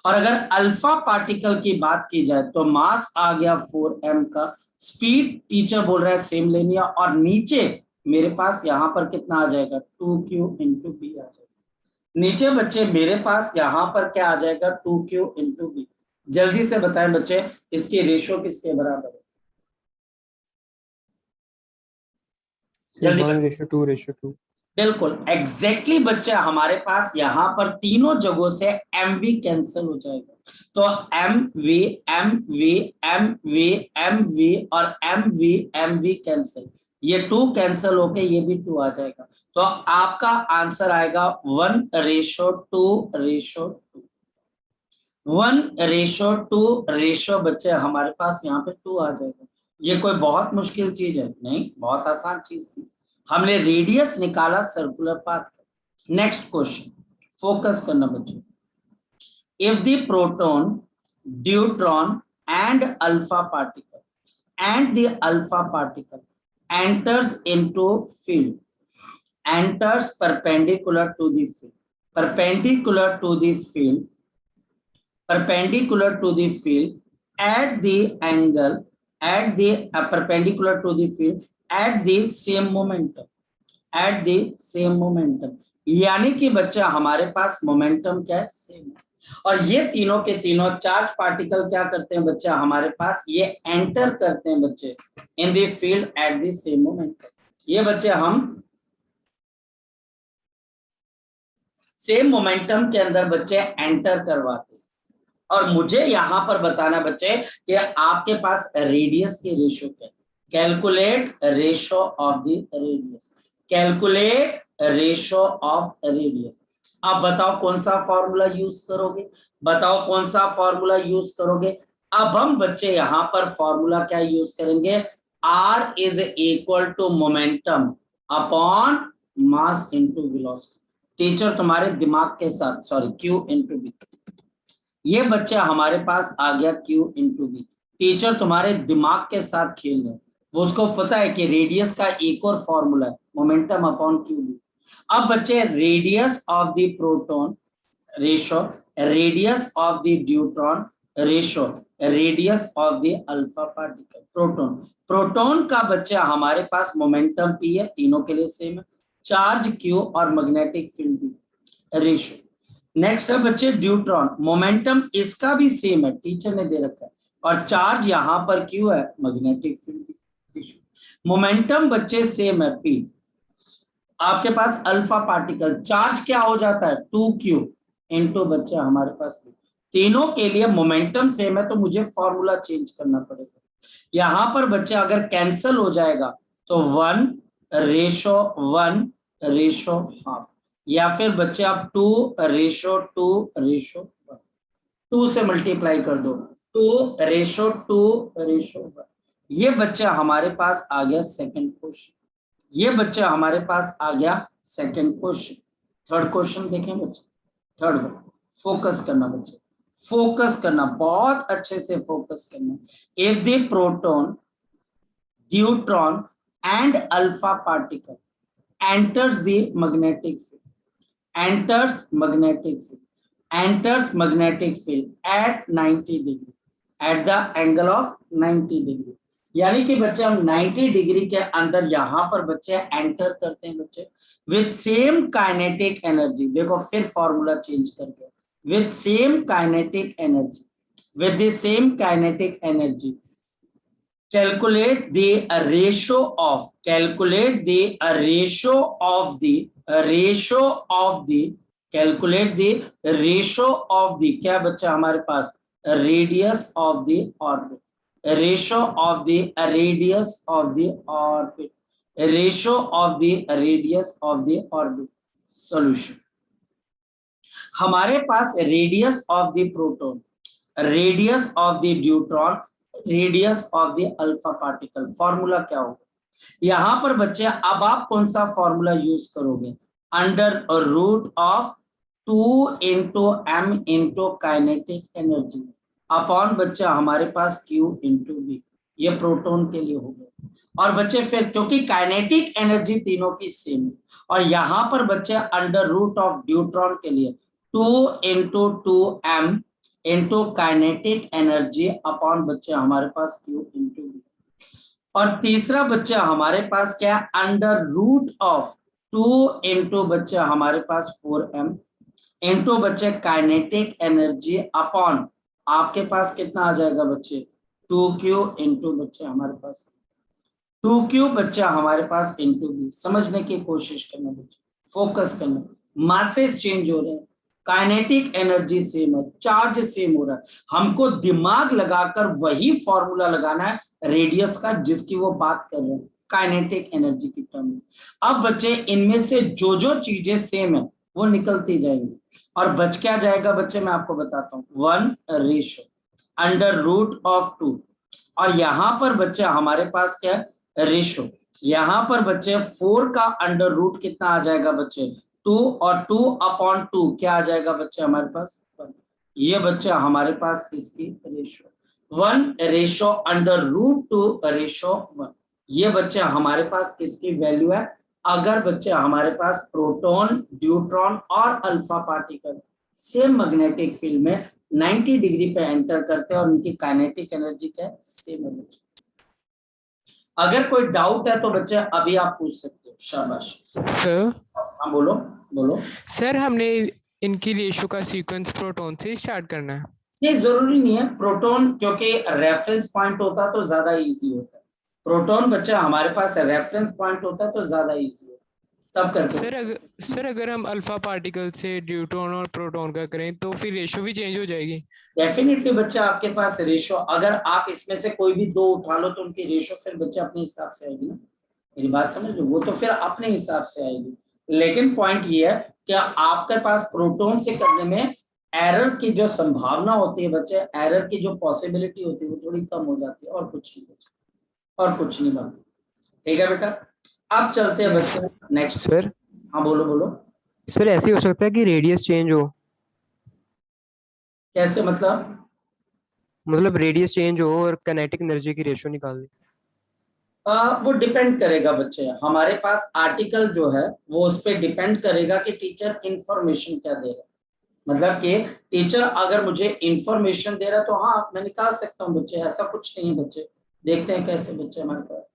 और अगर अल्फा पार्टिकल की बात की जाए तो मास आ गया 4m का, स्पीड टीचर बोल रहा है सेम लेनी है, और नीचे मेरे पास यहाँ पर कितना आ जाएगा 2q इंटू बी आ जाएगा। नीचे बच्चे मेरे पास यहाँ पर क्या आ जाएगा 2q इंटू बी। जल्दी से बताएं बच्चे इसकी रेशियो किसके बराबर है, जल्दी 1:2:2। बिल्कुल एग्जैक्टली बच्चे हमारे पास यहाँ पर तीनों जगहों से एम वी कैंसिल हो जाएगा, तो M V M V M V M V और एम वी कैंसिल, ये 2 कैंसिल होके ये भी 2 आ जाएगा, तो आपका आंसर आएगा 1:2:2। 1:2 बच्चे हमारे पास यहाँ पे 2 आ जाएगा। ये कोई बहुत मुश्किल चीज है नहीं, बहुत आसान चीज थी, हमने रेडियस निकाला सर्कुलर पाथ का। नेक्स्ट क्वेश्चन फोकस करना बच्चों। If the proton, deuteron and alpha particle enters into field, enters perpendicular to the field, perpendicular to the field at the angle, at the perpendicular to the field at the same momentum, यानी कि बच्चा हमारे पास momentum क्या है same है, और ये तीनों के तीनों चार्ज पार्टिकल क्या करते हैं बच्चा हमारे पास, ये एंटर करते हैं बच्चे in the field at the same momentum. ये बच्चे हम सेम मोमेंटम के अंदर बच्चे एंटर करवाते हैं, और मुझे यहां पर बताना बच्चे कि आपके पास रेडियस की रेशियो क्या है। Calculate ratio of the radius, calculate ratio of radius. अब बताओ कौन सा फॉर्मूला यूज करोगे, बताओ कौन सा फॉर्मूला यूज करोगे। अब हम बच्चे यहां पर फॉर्मूला क्या यूज करेंगे, R is equal to momentum upon mass into velocity. Teacher तुम्हारे दिमाग के साथ, सॉरी Q इंटू बी, ये बच्चा हमारे पास आ गया Q इंटू बी। टीचर तुम्हारे दिमाग के साथ खेल रहे हैं, वो उसको पता है कि रेडियस का एक और फॉर्मूला है मोमेंटम अपॉन क्यू बी। अब बच्चे radius of the proton ratio, radius of the deuteron ratio, radius of the alpha particle. Proton का बच्चा हमारे पास मोमेंटम P है, तीनों के लिए सेम है, चार्ज Q और magnetic field B ratio. Next है बच्चे ड्यूट्रॉन, मोमेंटम इसका भी सेम है, टीचर ने दे रखा है, और चार्ज यहां पर Q है, मैग्नेटिक फील्ड B। मोमेंटम बच्चे सेम है P, आपके पास अल्फा पार्टिकल चार्ज क्या हो जाता है 2q इंटू बच्चा हमारे पास P। तीनों के लिए मोमेंटम सेम है तो मुझे फॉर्मूला चेंज करना पड़ेगा। यहां पर बच्चा अगर कैंसिल हो जाएगा तो 1:1:1, या फिर बच्चे आप 2:2:1, 2 से मल्टीप्लाई कर दो, 2:2:1। ये बच्चा हमारे पास आ गया सेकंड क्वेश्चन। ये बच्चा हमारे पास आ गया सेकंड क्वेश्चन। थर्ड क्वेश्चन देखें बच्चे, थर्ड वन। फोकस करना बच्चे, फोकस करना, बहुत अच्छे से फोकस करना। If the proton, neutron and alpha particle enters the magnetic field, enters magnetic field, enters magnetic field at 90 degree, at the angle of 90 degree। यानी कि बच्चे हम 90 डिग्री के अंदर यहां पर बच्चे एंटर करते हैं बच्चे, विद सेम काइनेटिक एनर्जी। देखो फिर फॉर्मूला चेंज करके, with same kinetic energy, with the same kinetic energy, calculate the ratio of, calculate the ratio of the, ratio of the, calculate the ratio of the, क्या बच्चा हमारे पास, radius of the orbit, ratio of the radius of the orbit, ratio of the radius of the orbit। solution, हमारे पास radius of the proton, radius of the neutron, radius of the alpha particle, formula क्या होगा यहां पर बच्चे। अब आप कौन सा फॉर्मूला यूज करोगे, under root of 2 into M into kinetic energy upon बच्चा हमारे पास Q इंटू बी, ये प्रोटॉन के लिए हो गया। और बच्चे फिर क्योंकि काइनेटिक एनर्जी तीनों की सेम है, और यहां पर बच्चे अंडर रूट ऑफ न्यूट्रॉन के लिए 2 into 2m into kinetic energy upon बच्चे हमारे पास Q इंटू बी। और तीसरा बच्चा हमारे पास क्या है, अंडर रूट ऑफ 2 इंटू बच्चा हमारे पास 4m इंटू बच्चे काइनेटिक एनर्जी अपॉन आपके पास कितना आ जाएगा बच्चे, 2q इंटू बच्चे हमारे पास 2q बच्चा हमारे पास इंटू बी। समझने की कोशिश करना बच्चे, फोकस करना। मासेस चेंज हो रहे हैं, काइनेटिक एनर्जी सेम है, चार्ज सेम हो रहा है, हमको दिमाग लगाकर वही फॉर्मूला लगाना है रेडियस का जिसकी वो बात कर रहे हैं काइनेटिक एनर्जी की टर्म में। अब बच्चे इनमें से जो जो चीजें सेम है वो निकलती जाएंगी, और बच क्या जाएगा बच्चे मैं आपको बताता हूँ, 1 रेशो अंडर रूट ऑफ 2। और यहां पर बच्चे हमारे पास क्या है, रेशो, यहां पर बच्चे 4 का अंडर रूट कितना आ जाएगा बच्चे, 2, और 2 अपॉन 2 क्या आ जाएगा बच्चे हमारे पास 1। ये बच्चे हमारे पास इसकी ratio 1 ratio under root 2 ratio 1। ये बच्चे हमारे पास किसकी वैल्यू है, अगर बच्चे हमारे पास प्रोटॉन, न्यूट्रॉन और alpha particle same magnetic field में 90 डिग्री पे एंटर करते हैं और उनकी काइनेटिक एनर्जी क्या है, सेम है बच्चे। अगर कोई डाउट है तो बच्चे अभी आप पूछ सकते हो, शाबाश। सर, हाँ बोलो बोलो। सर हमने इनकी रेशो का सीक्वेंस प्रोटॉन से स्टार्ट करना है? ये जरूरी नहीं है, प्रोटॉन क्योंकि रेफरेंस पॉइंट होता तो ज्यादा इजी होता है। प्रोटॉन बच्चा हमारे पास रेफरेंस पॉइंट होता तो ज्यादा इजी होता, तब करते। सर अगर हम अल्फा पार्टिकल से न्यूट्रॉन और प्रोटॉन का करें तो फिर रेशो भी चेंज हो जाएगी? डेफिनेटली बच्चा आपके पास रेशो, अगर आप इसमें से कोई भी 2 उठा लो तो उनकी रेशो फिर बच्चा अपने हिसाब से आएगी ना, मेरी बात समझ लो, वो तो फिर अपने हिसाब से आएगी। लेकिन पॉइंट ये है कि आपके पास प्रोटॉन से करने में एरर की जो संभावना होती है बच्चे, एरर की जो पॉसिबिलिटी होती है वो थोड़ी कम हो जाती है, और कुछ नहीं बच्चे, और कुछ नहीं बात। ठीक है बेटा, अब चलते हैं बच्चे नेक्स्ट। सर हाँ बोलो बोलो। सर ऐसे हो सकता है कि रेडियस चेंज हो? कैसे मतलब रेडियस चेंज हो और काइनेटिक एनर्जी की रेशो निकालनी। वो डिपेंड करेगा बच्चे, हमारे पास आर्टिकल जो है वो उस पर डिपेंड करेगा कि टीचर इंफॉर्मेशन क्या दे रहा है। मतलब कि टीचर अगर मुझे इंफॉर्मेशन दे रहा है तो हाँ मैं निकाल सकता हूँ बच्चे, ऐसा कुछ नहीं है बच्चे। देखते हैं कैसे बच्चे हमारे पास।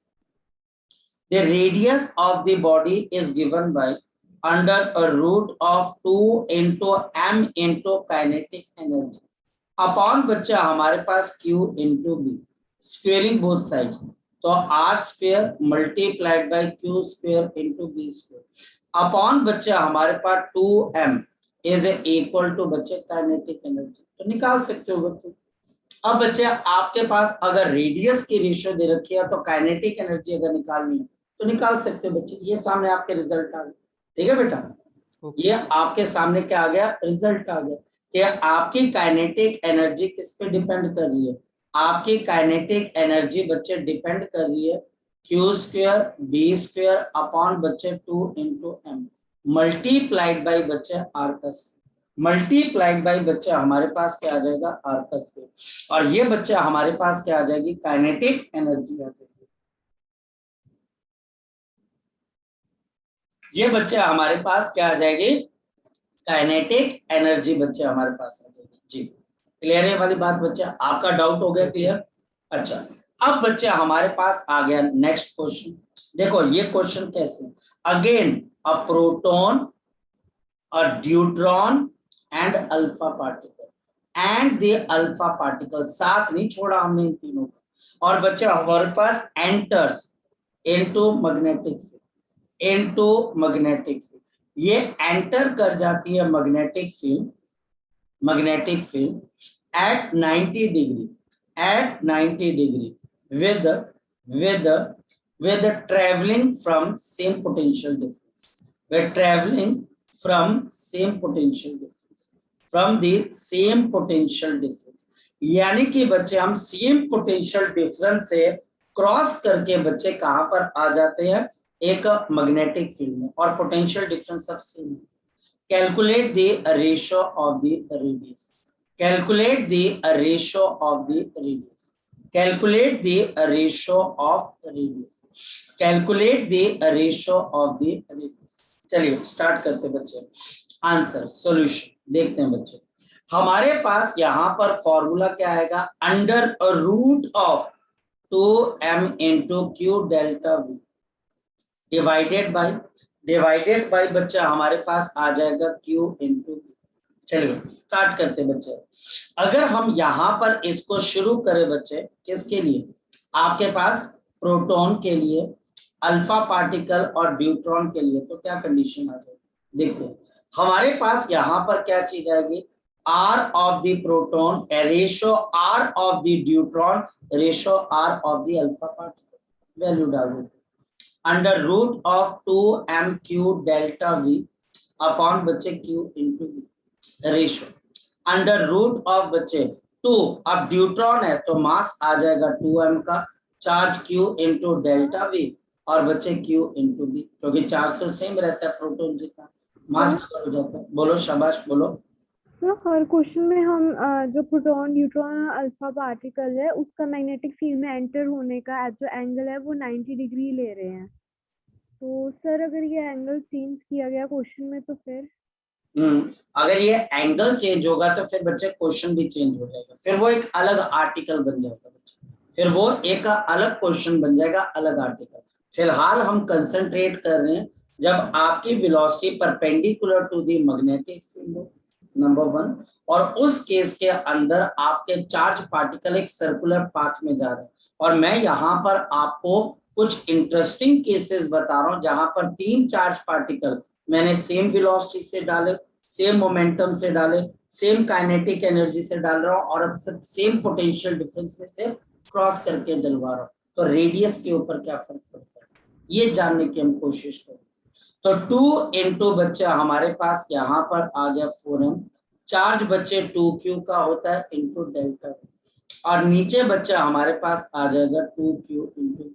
The radius of the body is given by under a root of 2 into m into kinetic energy upon बच्चा हमारे पास Q into B, squaring both sides, तो r square multiplied by Q square into B square upon बच्चा हमारे पास 2m is equal to बच्चे kinetic energy. तो निकाल सकते हो बच्चे। अब बच्चे आपके पास अगर रेडियस की रेशियो दे रखी है तो काइनेटिक एनर्जी अगर निकालनी है तो निकाल सकते हो बच्चे। ये सामने आपके रिजल्ट आ गए, ठीक है बेटा। ये आपके सामने क्या आ गया, रिजल्ट आ गया कि आपकी काइनेटिक एनर्जी किस पे डिपेंड कर रही है। आपकी काइनेटिक एनर्जी बच्चे डिपेंड कर रही है Q square B square upon बच्चे 2 इंटू एम मल्टीप्लाइड बाई बच्चे आर का स्क्वायर, मल्टीप्लाइड बाई बच्चे हमारे पास क्या आ जाएगा, आर का स्क्वायर। और ये बच्चे हमारे पास क्या आ जाएगी, काइनेटिक एनर्जी आ जाएगी। ये बच्चे हमारे पास क्या आ जाएगी, काइनेटिक एनर्जी बच्चे हमारे पास आ जाएगी। जी क्लियर है वाली बात बच्चे, आपका डाउट हो गया क्लियर। अच्छा अब बच्चे हमारे पास आ गया नेक्स्ट क्वेश्चन। देखो ये क्वेश्चन कैसे, again a proton a deuteron and alpha particle and the alpha particle, साथ नहीं छोड़ा हमने इन तीनों का। और बच्चे हमारे पास enters into magnetic field, into magnetic field, ये एंटर कर जाती है magnetic field, magnetic field at 90 degree, at 90 degree with with traveling from same potential difference, we're traveling from same potential difference, from the same potential difference, यानी कि बच्चे हम same potential difference से cross करके बच्चे कहां पर आ जाते हैं, एक मैग्नेटिक फील्ड में, और पोटेंशियल डिफरेंस सब सेम है। Calculate the ratio of the radius, calculate the ratio of the radius, calculate the ratio of radius, calculate the ratio of the radius। चलिए स्टार्ट करते बच्चे, आंसर सॉल्यूशन देखते हैं बच्चे। हमारे पास यहाँ पर फॉर्मूला क्या आएगा, under root of 2m into Q delta v divided by बच्चा हमारे पास आ जाएगा q इंटू v। चलिए स्टार्ट करते बच्चे। अगर हम यहाँ पर इसको शुरू करें बच्चे, किसके लिए, आपके पास प्रोटॉन के लिए, अल्फा पार्टिकल और ड्यूट्रॉन के लिए, तो क्या कंडीशन आ जाएगी, देखते हैं। हमारे पास यहाँ पर क्या चीज आएगी, R of the proton ratio R of the deuteron ratio R of the alpha particle, value डाल देते under root of 2m Q delta v upon बच्चे q into v ratio under root of बच्चे 2, अब deuteron है तो मास आ जाएगा 2m का, charge q into delta v और बच्चे q इंटू v, क्योंकि चार्ज तो सेम रहता है प्रोटॉन जितना, मास डबल हो जाता है। बोलो शाबाश बोलो। तो हर क्वेश्चन में हम जो प्रोटॉन न्यूट्रॉन और अल्फा पार्टिकल है उसका मैग्नेटिक फील्ड में एंटर होने का जो एंगल है वो 90 डिग्री ले रहे हैं। तो सर अगर ये एंगल चेंज किया गया क्वेश्चन में तो फिर अगर ये एंगल चेंज होगा तो फिर बच्चे क्वेश्चन भी चेंज हो जाएगा, फिर वो एक अलग आर्टिकल बन जाएगा बच्चे, फिर वो एक अलग क्वेश्चन बन जाएगा, अलग आर्टिकल। फिलहाल हम कंसंट्रेट कर रहे हैं जब आपकी velocity perpendicular to the magnetic field हो, नंबर 1, और उस केस के अंदर आपके चार्ज पार्टिकल एक सर्कुलर पाथ में जा रहे हैं। और मैं यहाँ पर आपको कुछ इंटरेस्टिंग केसेस बता रहा हूँ जहां पर 3 चार्ज पार्टिकल मैंने सेम वेलोसिटी से डाले, सेम मोमेंटम से डाले, सेम काइनेटिक एनर्जी से डाल रहा हूँ, और अब सब सेम पोटेंशियल डिफरेंस में से क्रॉस करके डलवा रहा हूँ। तो रेडियस के ऊपर क्या फर्क पड़ता है ये जानने की हम कोशिश करें। तो 2 इंटू बच्चे हमारे पास यहाँ पर आ गया 4m, चार्ज बच्चे 2q का होता है इंटू डेल्टा, और नीचे बच्चा हमारे पास आ जाएगा 2q इंटू,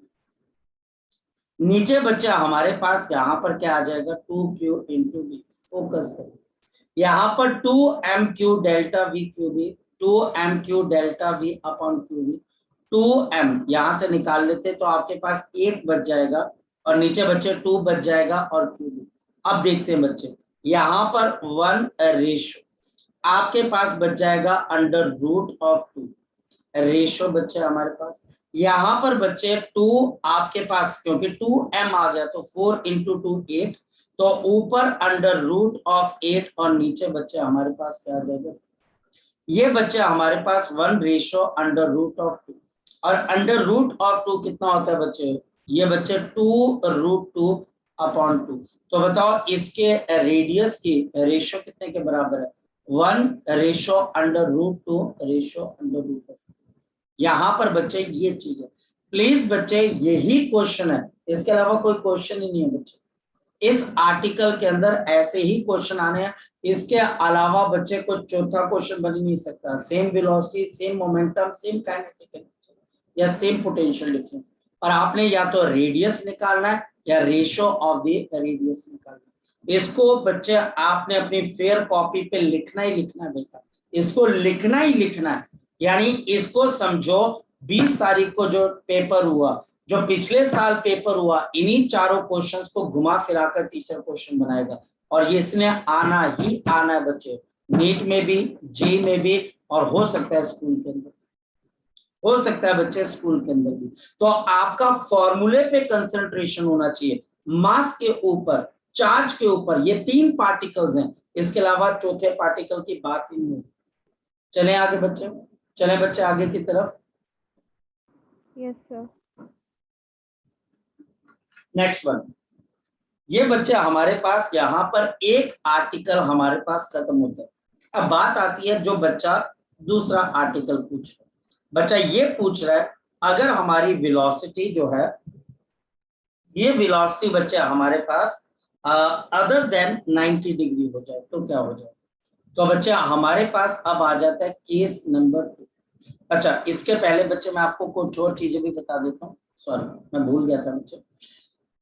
नीचे बच्चा हमारे पास यहाँ पर क्या आ जाएगा 2q इंटू v। फोकस करो यहाँ पर 2m delta v Q B, 2m delta v upon Q B, 2m यहाँ से निकाल लेते तो आपके पास 8 बच जाएगा, और नीचे बच्चे 2 बच जाएगा और क्यूबी। अब देखते हैं बच्चे यहाँ पर 1 रेशो आपके पास बच जाएगा अंडर रूट ऑफ 2 रेशो बच्चे हमारे पास, यहाँ पर बच्चे 2 आपके पास, क्योंकि 2m आ गया तो 4 इंटू 2 8, तो ऊपर अंडर रूट ऑफ 8 और नीचे बच्चे हमारे पास क्या आ जाएगा, ये बच्चे हमारे पास 1 रेशो अंडर रूट ऑफ 2, और अंडर रूट ऑफ 2 कितना होता है बच्चे, ये बच्चे 2 रूट 2 अपॉन 2। तो बताओ इसके रेडियस की रेशो कितने के बराबर है, 1 ratio under root 2 ratio under root of. यहाँ पर बच्चे ये चीज है, प्लीज बच्चे यही क्वेश्चन है, इसके अलावा कोई क्वेश्चन ही नहीं है बच्चे। इस आर्टिकल के अंदर ऐसे ही क्वेश्चन आने हैं, इसके अलावा बच्चे को चौथा क्वेश्चन बन ही नहीं सकता। Same velocity, same momentum, same kinetic energy या सेम पोटेंशियल डिफरेंस, और आपने या तो रेडियस निकालना है या रेशियो ऑफ द रेडियस निकालना है। इसको बच्चे आपने अपनी फेयर कॉपी पे लिखना ही लिखना है बेटा, इसको लिखना ही लिखना है। यानी इसको समझो 20 तारीख को जो पेपर हुआ, जो पिछले साल पेपर हुआ, इन्हीं चारों क्वेश्चंस को घुमा फिराकर टीचर क्वेश्चन बनाएगा, और ये इसने आना ही आना है बच्चे, नीट में भी, जी में भी, और हो सकता है स्कूल के अंदर, हो सकता है बच्चे स्कूल के अंदर भी। तो आपका फॉर्मूले पे कंसंट्रेशन होना चाहिए, मास के ऊपर, चार्ज के ऊपर। ये 3 पार्टिकल्स हैं, इसके अलावा चौथे पार्टिकल की बात ही नहीं होगी। चले आगे बच्चे, चले बच्चे आगे की तरफ। Yes sir. नेक्स्ट वन, ये बच्चे हमारे पास यहाँ पर एक आर्टिकल हमारे पास खत्म होता है। अब बात आती है जो बच्चा दूसरा आर्टिकल पूछ रहा है। बच्चा ये पूछ रहा है अगर हमारी वेलोसिटी जो है, ये वेलोसिटी बच्चे हमारे पास अदर देन 90 डिग्री हो जाए तो क्या हो जाए। तो बच्चे हमारे पास अब आ जाता है केस नंबर 2। अच्छा, इसके पहले बच्चे मैं आपको कुछ और चीजें भी बता देता हूँ, सॉरी मैं भूल गया था बच्चे।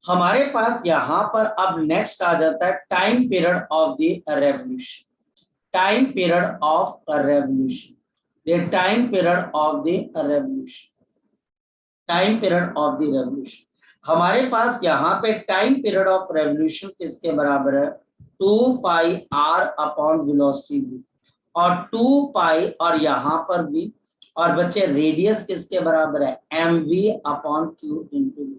हमारे पास यहाँ पर अब नेक्स्ट आ जाता है time period of the revolution, time period of a revolution, the time period of the revolution, time period of the revolution. हमारे पास यहाँ पे टाइम पीरियड ऑफ रेवोल्यूशन किसके बराबर है, 2 पाई r अपॉन वेलोसिटी v, और 2 पाई और यहाँ पर v, और बच्चे रेडियस किसके बराबर है, mv upon q into v,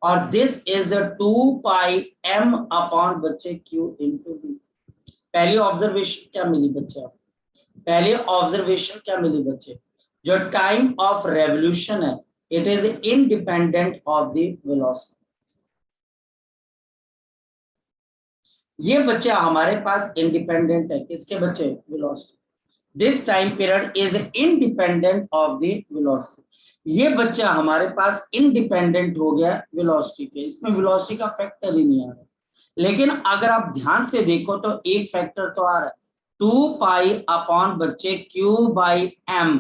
और this is 2 pi m upon बच्चे q इंटू v। पहली ऑब्जर्वेशन क्या मिली बच्चे, पहली ऑब्जर्वेशन क्या मिली बच्चे, जो टाइम ऑफ रेवोल्यूशन है it is independent of the velocity. ये बच्चे हमारे पास इंडिपेंडेंट है किसके बच्चे, velocity. This time period is independent of the velocity. ये बच्चा हमारे पास इंडिपेंडेंट हो गया वेलोसिटी के, इसमें वेलोसिटी का फैक्टर ही नहीं आ रहा। लेकिन अगर आप ध्यान से देखो तो एक फैक्टर तो आ रहा है, 2 पाई अपॉन बच्चे q बाई m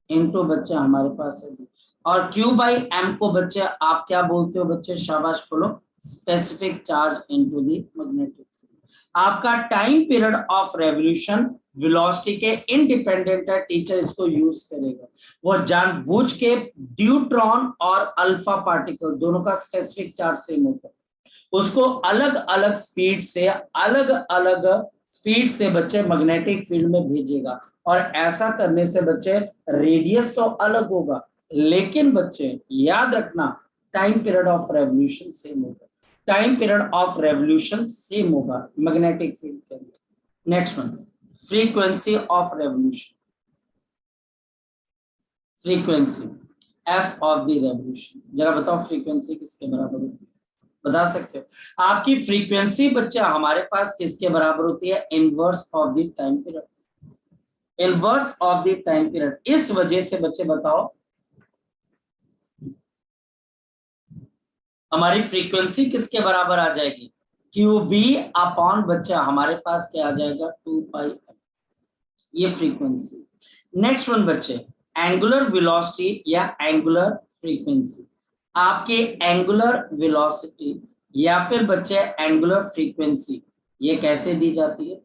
इंटू बच्चे हमारे पास है, और q बाई m को बच्चे आप क्या बोलते हो बच्चे, शाबाश बोलो, specific charge into the magnetic. आपका time period of revolution velocity के इंडिपेंडेंट है, टीचर इसको यूज करेगा। वो जानबूझ के ड्यूट्रॉन और अल्फा पार्टिकल दोनों का स्पेसिफिक चार्ज सेम होता है, उसको अलग अलग स्पीड से, अलग अलग स्पीड से बच्चे मैग्नेटिक फील्ड में भेजेगा, और ऐसा करने से बच्चे रेडियस तो अलग होगा, लेकिन बच्चे याद रखना time period of revolution same होगा, time period of revolution same होगा मैग्नेटिक फील्ड के अंदर। Next one, frequency of revolution, frequency F of the revolution. जरा बताओ फ्रीक्वेंसी किसके बराबर होती है, बता सकते हो। आपकी फ्रीक्वेंसी बच्चा हमारे पास किसके बराबर होती है, inverse of the time period, inverse of the time period. इस वजह से बच्चे बताओ हमारी फ्रीक्वेंसी किसके बराबर आ जाएगी, QB अपॉन बच्चा हमारे पास क्या आ जाएगा, 2 पाई m, ये फ्रीक्वेंसी। नेक्स्ट वन बच्चे, एंगुलर वेलोसिटी या एंगुलर फ्रीक्वेंसी। आपके एंगुलर वेलोसिटी या फिर बच्चे एंगुलर फ्रीक्वेंसी ये कैसे दी जाती है,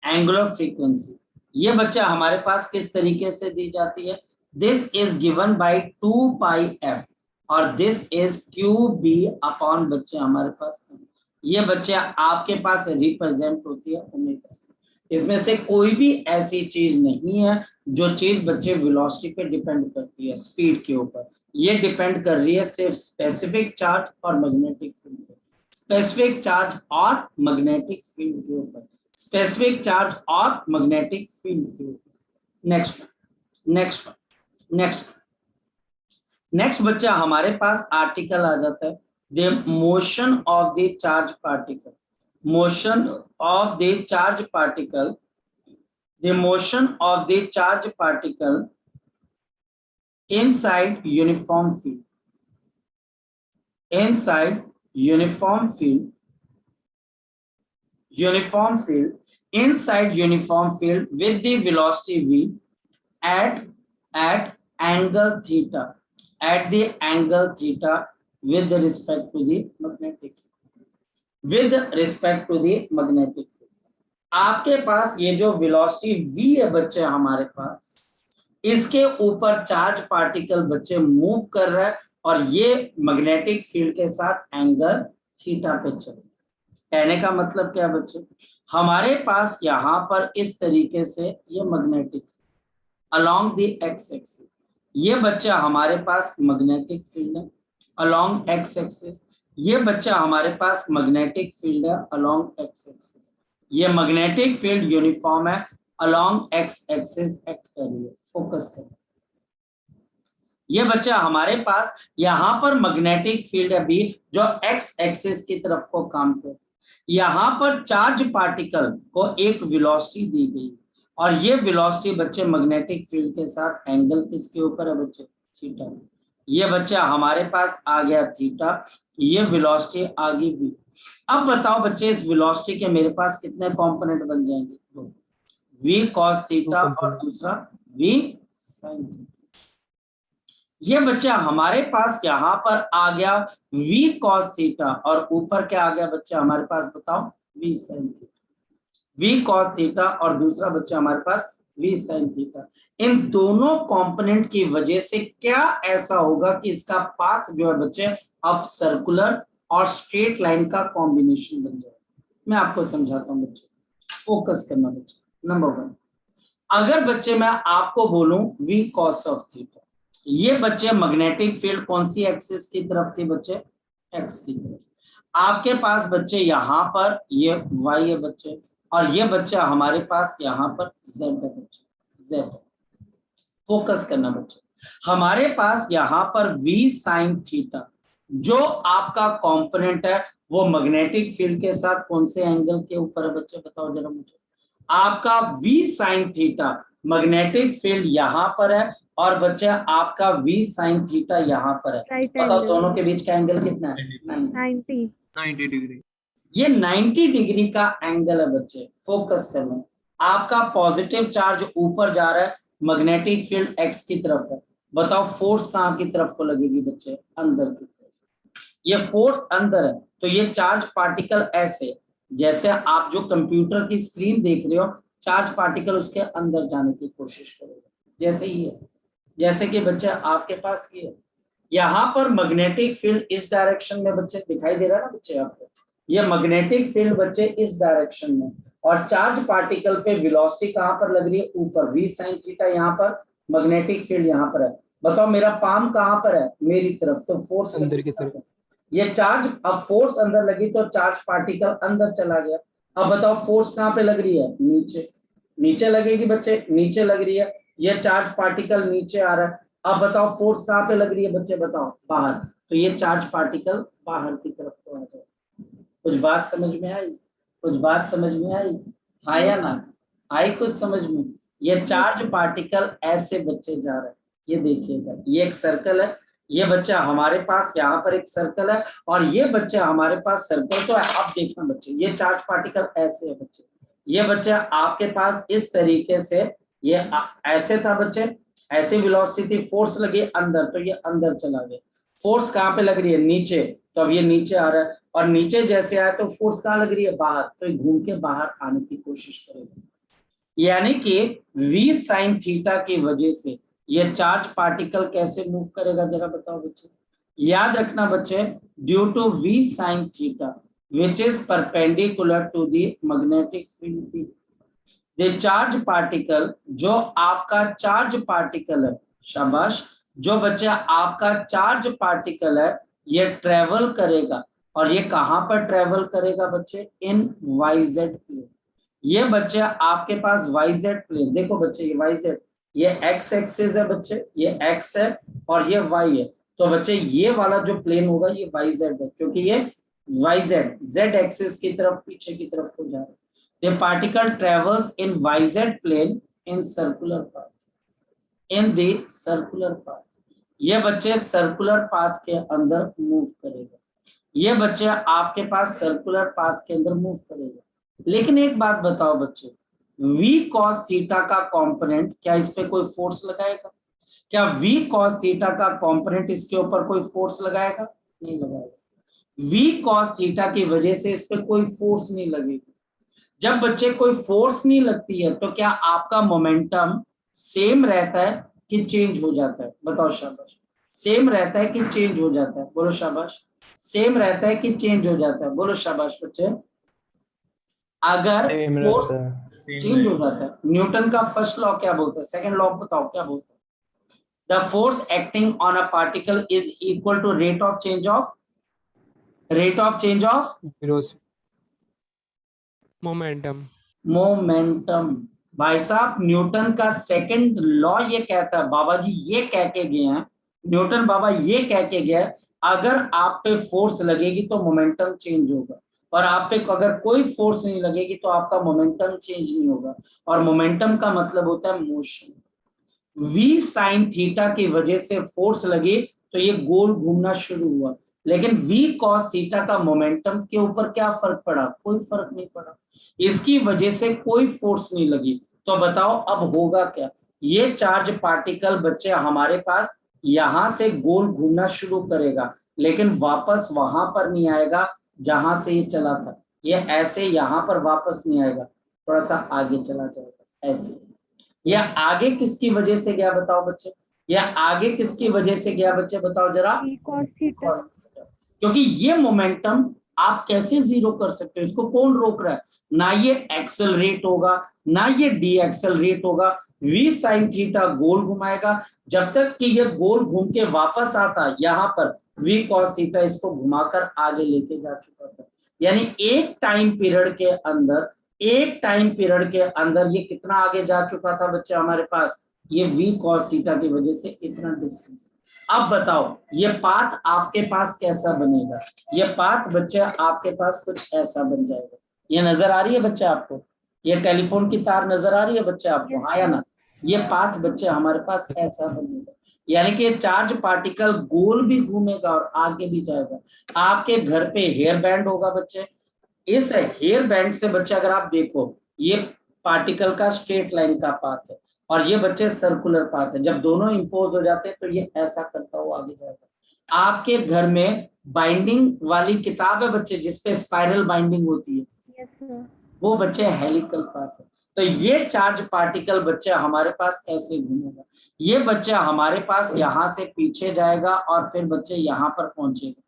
एंगुलर फ्रीक्वेंसी ये बच्चा हमारे पास किस तरीके से दी जाती है, this is given bye 2 pi f और दिस इज QB अपॉन बच्चे हमारे पास, ये बच्चे आपके पास रिप्रेजेंट होती है ओमेगा से। इसमें से कोई भी ऐसी चीज नहीं है जो चीज बच्चे वेलोसिटी पे डिपेंड करती है, स्पीड के ऊपर। ये डिपेंड कर रही है सिर्फ स्पेसिफिक चार्ज और मैग्नेटिक फील्ड पे, स्पेसिफिक चार्ज और मैग्नेटिक फील्ड के ऊपर, स्पेसिफिक चार्ज और मैग्नेटिक फील्ड के ऊपर। नेक्स्ट नेक्स्ट नेक्स्ट नेक्स्ट बच्चा हमारे पास आर्टिकल आ जाता है the motion of the charge particle, motion of the charge particle, the motion of the charge particle inside uniform field, inside uniform field, uniform field, inside uniform field with the velocity v at angle theta, at the angle theta with respect to the magnetic field, with respect to the magnetic field. आपके पास ये जो velocity v है बच्चे हमारे पास, इसके ऊपर charge particle बच्चे move कर रहा है और ये मैग्नेटिक फील्ड के साथ एंगल थीटा पे चल रहा है। कहने का मतलब क्या बच्चे, हमारे पास यहाँ पर इस तरीके से ये magnetic along the x axis, ये बच्चा हमारे पास मैग्नेटिक फील्ड है अलोंग एक्स एक्सिस, ये बच्चा हमारे पास मैग्नेटिक फील्ड है अलोंग एक्स एक्सिस, ये मैग्नेटिक फील्ड यूनिफॉर्म है अलोंग एक्स एक्सिस एक्ट कर रही है। फोकस करें, ये बच्चा हमारे पास यहाँ पर मैग्नेटिक फील्ड अभी जो एक्स एक्सिस की तरफ को काम कर, यहाँ पर चार्ज पार्टिकल को एक वेलोसिटी दी गई और ये वेलोसिटी बच्चे मैग्नेटिक फील्ड के साथ एंगल किसके ऊपर है बच्चे, थीटा। ये बच्चा हमारे पास आ गया थीटा, ये वेलोसिटी आ गई v। अब बताओ बच्चे इस वेलोसिटी के मेरे पास कितने कंपोनेंट बन जाएंगे, दो, v cos थीटा और दूसरा v sin थीटा। ये बच्चा हमारे पास यहाँ पर आ गया v cos थीटा और ऊपर क्या आ गया बच्चा हमारे पास, बताओ v sin theta, v cos theta और दूसरा बच्चा हमारे पास v sin थीटा। इन दोनों कंपोनेंट की वजह से क्या ऐसा होगा कि इसका पाथ जो है बच्चे अब सर्कुलर और स्ट्रेट लाइन का कॉम्बिनेशन बन जाएगा। मैं आपको समझाता हूं बच्चे, फोकस करना बच्चे। नंबर वन, अगर बच्चे मैं आपको बोलूं v cos ऑफ थीटा, ये बच्चे मैग्नेटिक फील्ड कौन सी एक्सिस की तरफ थी बच्चे, x की तरफ। आपके पास बच्चे यहाँ पर ये y है बच्चे और ये बच्चा हमारे पास यहाँ पर z है बच्चे, z है। फोकस करना बच्चे, हमारे पास यहाँ पर v sin थीटा जो आपका कंपोनेंट है वो मैग्नेटिक फील्ड के साथ कौन से एंगल के ऊपर है बच्चे, बताओ जरा मुझे। आपका v sin theta magnetic field यहाँ पर है और बच्चे आपका v sin थीटा यहाँ पर है। बताओ दोनों के बीच का एंगल कितना है, 90 डिग्री। ये 90 डिग्री का एंगल है बच्चे। फोकस करना, आपका पॉजिटिव चार्ज ऊपर जा रहा है, मैग्नेटिक फील्ड एक्स की तरफ है। बताओ फोर्स कहाँ की तरफ को लगेगी बच्चे, अंदर की तरफ। ये फोर्स अंदर है तो ये चार्ज पार्टिकल ऐसे, जैसे आप जो कंप्यूटर की स्क्रीन देख रहे हो, चार्ज पार्टिकल उसके अंदर जाने की कोशिश करेगा, जैसे ही है, जैसे कि बच्चे आपके पास ये है। यहाँ पर मैग्नेटिक फील्ड इस डायरेक्शन में बच्चे दिखाई दे रहा है ना बच्चे आपको, ये मैग्नेटिक फील्ड बच्चे इस डायरेक्शन में और चार्ज पार्टिकल पे वेलोसिटी कहाँ पर लग रही है, ऊपर v sin थीटा, यहाँ पर मैग्नेटिक फील्ड यहाँ पर है। बताओ मेरा पाम कहाँ पर है, मेरी तरफ, तो फोर्स अंदर की तरफ। ये चार्ज, अब फोर्स अंदर लगी तो चार्ज पार्टिकल अंदर चला गया। अब बताओ फोर्स कहाँ पे लग रही है, नीचे, नीचे लगेगी बच्चे, नीचे लग रही है, ये चार्ज पार्टिकल नीचे आ रहा है। अब बताओ फोर्स कहाँ पे लग रही है बच्चे, बताओ बाहर, तो ये चार्ज पार्टिकल बाहर की तरफ को आ जाए। कुछ बात समझ में आई, कुछ बात समझ में आई, हाँ या ना आई कुछ समझ में। ये चार्ज पार्टिकल ऐसे बच्चे जा रहे हैं, ये देखिएगा, ये एक सर्कल है, ये बच्चा हमारे पास यहाँ पर एक सर्कल है और ये बच्चा हमारे पास सर्कल तो है। अब देखना बच्चे, ये चार्ज पार्टिकल ऐसे है बच्चे, ये बच्चा आपके पास इस तरीके से, ये ऐसे था बच्चे, ऐसे वेलोसिटी थी, फोर्स लगी अंदर तो ये अंदर चला गया। फोर्स कहाँ पे लग रही है, नीचे, तो अब ये नीचे आ रहा है और नीचे जैसे आया तो फोर्स कहाँ लग रही है, बाहर, तो ये घूम के बाहर आने की कोशिश करेगा। यानी कि v sin थीटा की वजह से ये चार्ज पार्टिकल कैसे मूव करेगा, जरा बताओ बच्चे। याद रखना बच्चे, due to v sin theta which is perpendicular to the magnetic field P, the charge particle, जो आपका चार्ज पार्टिकल है, शाबाश, जो बच्चा आपका चार्ज पार्टिकल है ये ट्रेवल करेगा और ये कहां पर ट्रेवल करेगा बच्चे, इन YZ प्लेन। ये बच्चे आपके पास YZ प्लेन, देखो बच्चे ये YZ, ये x एक्सिस है बच्चे, ये x है और ये y है, तो बच्चे ये वाला जो प्लेन होगा ये YZ है, क्योंकि ये YZ Z एक्सिस की तरफ पीछे की तरफ को जा रहा है। The particle travels in YZ plane in circular path, in the circular path, ये बच्चे सर्कुलर पाथ के अंदर मूव करेगा, ये बच्चे आपके पास सर्कुलर पाथ के अंदर मूव करेगा। लेकिन एक बात बताओ बच्चे, v cos थीटा का कंपोनेंट क्या इस पे कोई फोर्स लगाएगा? क्या v cos थीटा का कंपोनेंट इसके ऊपर कोई फोर्स लगाएगा? नहीं लगाएगा। v cos थीटा की वजह से इस पे कोई फोर्स नहीं लगेगी। जब बच्चे कोई फोर्स नहीं लगती है तो क्या आपका मोमेंटम सेम रहता है कि चेंज हो जाता है? बताओ शाबाश। सेम रहता है कि चेंज हो जाता है? बोलो शाबाश। सेम रहता है कि चेंज हो जाता है? बोलो शाबाश बच्चे। अगर फोर्स चेंज हो जाता है, न्यूटन का फर्स्ट लॉ क्या बोलता है? सेकंड लॉ बताओ क्या बोलता है? The force acting on a particle is equal to rate of change of momentum. भाई साहब न्यूटन का सेकंड लॉ ये कहता है, बाबा जी ये कह के गए हैं, न्यूटन बाबा ये कह के गया, अगर आप पे फोर्स लगेगी तो मोमेंटम चेंज होगा, और आप पे अगर कोई फोर्स नहीं लगेगी तो आपका मोमेंटम चेंज नहीं होगा। और मोमेंटम का मतलब होता है मोशन। v साइन थीटा की वजह से फोर्स लगी तो ये गोल घूमना शुरू हुआ, लेकिन v cos थीटा का मोमेंटम के ऊपर क्या फर्क पड़ा? कोई फर्क नहीं पड़ा, इसकी वजह से कोई फोर्स नहीं लगी। तो बताओ अब होगा क्या? ये चार्ज पार्टिकल बच्चे हमारे पास यहां से गोल घूमना शुरू करेगा, लेकिन वापस वहां पर नहीं आएगा जहां से ये चला था। ये ऐसे यहां पर वापस नहीं आएगा, थोड़ा सा आगे चला जाएगा ऐसे। या आगे किसकी वजह से गया बताओ बच्चे? या आगे किसकी वजह से गया बच्चे बताओ जरा? cos theta. क्योंकि ये मोमेंटम आप कैसे जीरो कर सकते हो? इसको कौन रोक रहा है? ना ये एक्सेलरेट होगा ना ये डी एक्सेलरेट होगा। v साइन थीटा गोल घुमाएगा, जब तक कि ये गोल घूम के वापस आता यहाँ पर v cos थीटा इसको घुमाकर आगे लेके जा चुका था। यानी एक टाइम पीरियड के अंदर ये कितना आगे जा चुका था बच्चे हमारे पास? ये v cos थीटा की वजह से इतना डिस्टेंस। अब बताओ ये पाथ आपके पास कैसा बनेगा? ये पाथ बच्चे आपके पास कुछ ऐसा बन जाएगा। ये नजर आ रही है बच्चे आपको? ये टेलीफोन की तार नजर आ रही है बच्चे आपको? हाँ या ना? ये पाथ बच्चे हमारे पास ऐसा बनेगा, यानी कि चार्ज पार्टिकल गोल भी घूमेगा और आगे भी जाएगा। आपके घर पे हेयर बैंड होगा बच्चे, इस हेयर बैंड से बच्चे अगर आप देखो ये पार्टिकल का स्ट्रेट लाइन का पाथ है और ये बच्चे सर्कुलर पाथ है। जब दोनों इंपोज हो जाते हैं तो ये ऐसा करता हुआ आगे जाएगा। आपके घर में बाइंडिंग वाली किताब है बच्चे जिसपे स्पाइरल बाइंडिंग होती है, वो बच्चे हेलिकल पाथ है। तो ये चार्ज पार्टिकल बच्चे हमारे पास ऐसे घूमेगा, ये बच्चे हमारे पास यहाँ से पीछे जाएगा और फिर बच्चे यहाँ पर पहुंचेगा।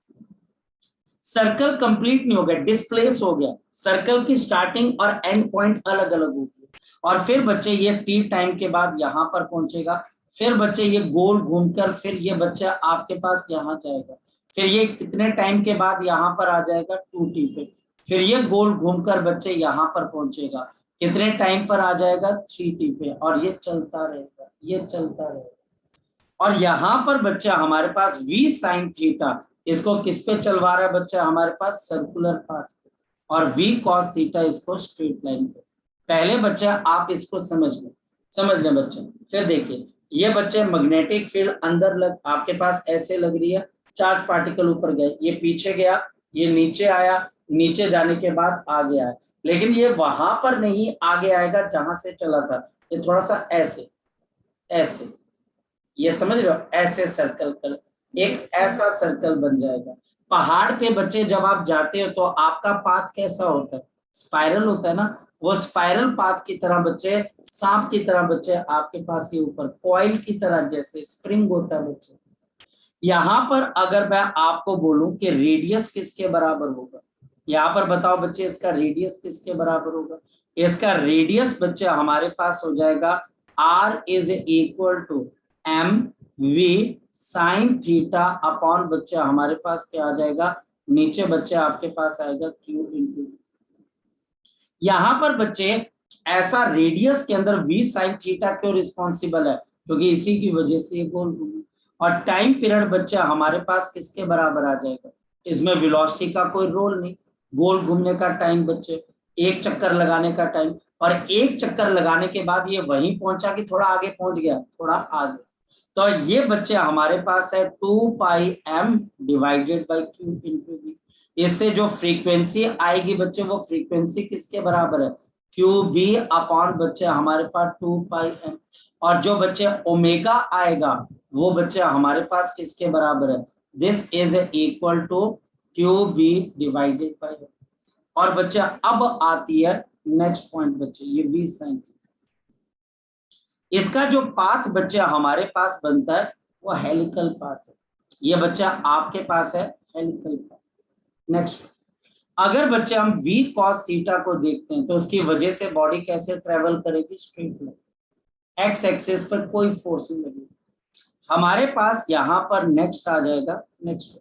सर्कल कंप्लीट नहीं हो गया, डिस्प्लेस हो गया। सर्कल की स्टार्टिंग और एंड पॉइंट अलग अलग होगी, और फिर बच्चे ये टी टाइम के बाद यहाँ पर पहुंचेगा। फिर बच्चे ये गोल घूमकर फिर ये बच्चा आपके पास यहाँ जाएगा, फिर ये कितने टाइम के बाद यहाँ पर आ जाएगा 2t पे, फिर ये गोल घूमकर बच्चे यहाँ पर पहुंचेगा, कितने टाइम पर आ जाएगा 3t पे, और ये चलता रहेगा, ये चलता रहेगा। और यहाँ पर बच्चा हमारे पास v साइन थीटा इसको किस पे चलवा रहा है बच्चा? हमारे पास सर्कुलर पाथ पे, और v cos थीटा इसको स्ट्रेट लाइन पे। पहले बच्चा आप इसको समझ लें बच्चे। फिर देखिए ये बच्चे मैग्नेटिक फील्ड अंदर आपके पास ऐसे लग रही है, चार्ज पार्टिकल ऊपर गए, ये पीछे गया, ये नीचे आया, नीचे जाने के बाद आगे आया, लेकिन ये वहां पर नहीं आगे आएगा जहां से चला था। ये थोड़ा सा ऐसे ऐसे, ये समझ रहे हो? ऐसे सर्कल कर एक ऐसा सर्कल बन जाएगा। पहाड़ पे बच्चे जब आप जाते हो तो आपका पाथ कैसा होता है? स्पाइरल होता है ना। वो स्पाइरल पाथ की तरह बच्चे, सांप की तरह बच्चे आपके पास ये ऊपर कॉइल की तरह जैसे स्प्रिंग होता है बच्चे। यहाँ पर अगर मैं आपको बोलूं कि रेडियस किसके बराबर होगा, यहाँ पर बताओ बच्चे इसका रेडियस किसके बराबर होगा? इसका रेडियस बच्चे हमारे पास हो जाएगा r is equal to M V sine theta upon बच्चे हमारे पास क्या आ जाएगा? नीचे बच्चे आपके पास आएगा q इंटू। यहाँ पर बच्चे ऐसा रेडियस के अंदर v साइन थीटा क्यों रिस्पॉन्सिबल है? क्योंकि इसी की वजह से ये गोल घूमे। और टाइम पीरियड बच्चे हमारे पास किसके बराबर आ जाएगा? इसमें वेलोसिटी का कोई रोल नहीं, गोल घूमने का टाइम बच्चे, एक चक्कर लगाने का टाइम, और एक चक्कर लगाने के बाद ये वहीं पहुंचा कि थोड़ा आगे पहुंच गया? थोड़ा आगे। तो ये बच्चे हमारे पास है 2 पाई m divided by q into v। इससे जो फ्रीक्वेंसी आएगी बच्चे वो फ्रीक्वेंसी किसके बराबर है, क्यू बी अपॉन बच्चे हमारे पास 2 पाई m। और जो बच्चे ओमेगा आएगा वो बच्चे हमारे पास किसके बराबर है, this is equal to Q B divided by. और बच्चे अब आती है नेक्स्ट पॉइंट बच्चे, ये v sin। इसका जो पाथ बच्चे हमारे पास बनता है वो हेलिकल पाथ है। ये बच्चा आपके पास है हेलिकल पाथ। नेक्स्ट, अगर बच्चे हम v cos थीटा को देखते हैं तो उसकी वजह से बॉडी कैसे ट्रेवल करेगी, स्ट्रेट लाइन, एक्स एक्सिस पर कोई फोर्स नहीं लगेगी। हमारे पास यहाँ पर नेक्स्ट आ जाएगा, नेक्स्ट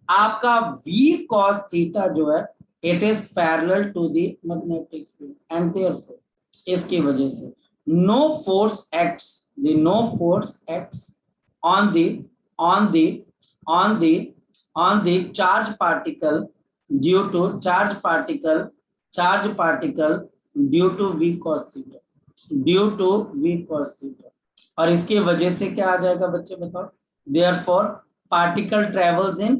आपका v cos थीटा जो है it is parallel to the magnetic field and therefore इसकी वजह से no force acts on the charge particle due to charge particle due to v cos theta और इसकी वजह से क्या आ जाएगा बच्चे बताओ, therefore particle travels in,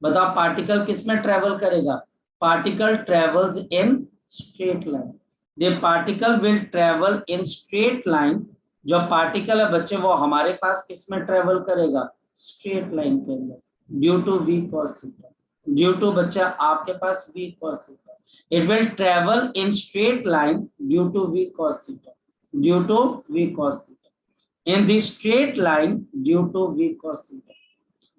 बताओ पार्टिकल किस में ट्रेवल करेगा, particle travels in straight line. The particle will travel in straight line। जो पार्टिकल है बच्चे वो हमारे पास किस में ट्रेवल करेगा, स्ट्रेट लाइन के अंदर, due to v cos theta, due to बच्चा आपके पास v cos theta. It will travel in straight line due to v cos theta, due to v cos theta, in the straight line due to v cos theta,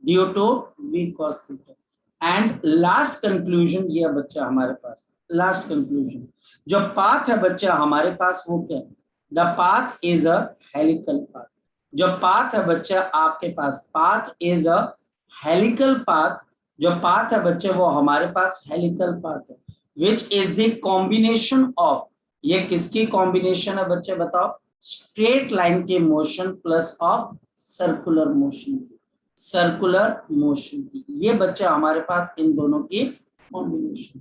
due to v cos theta। And last conclusion ये बच्चा हमारे पास, last conclusion जो path है बच्चा हमारे पास वो क्या है, the path is a helical path. जो पाथ है बच्चा आपके पास, path is a helical path. जो पाथ है बच्चे वो हमारे पास हेलिकल पाथ है, which is the combination of, ये किसकी कॉम्बिनेशन है बच्चे बताओ, स्ट्रेट लाइन के motion plus of circular motion की, सर्कुलर मोशन की। ये बच्चा हमारे पास इन दोनों की कॉम्बिनेशन,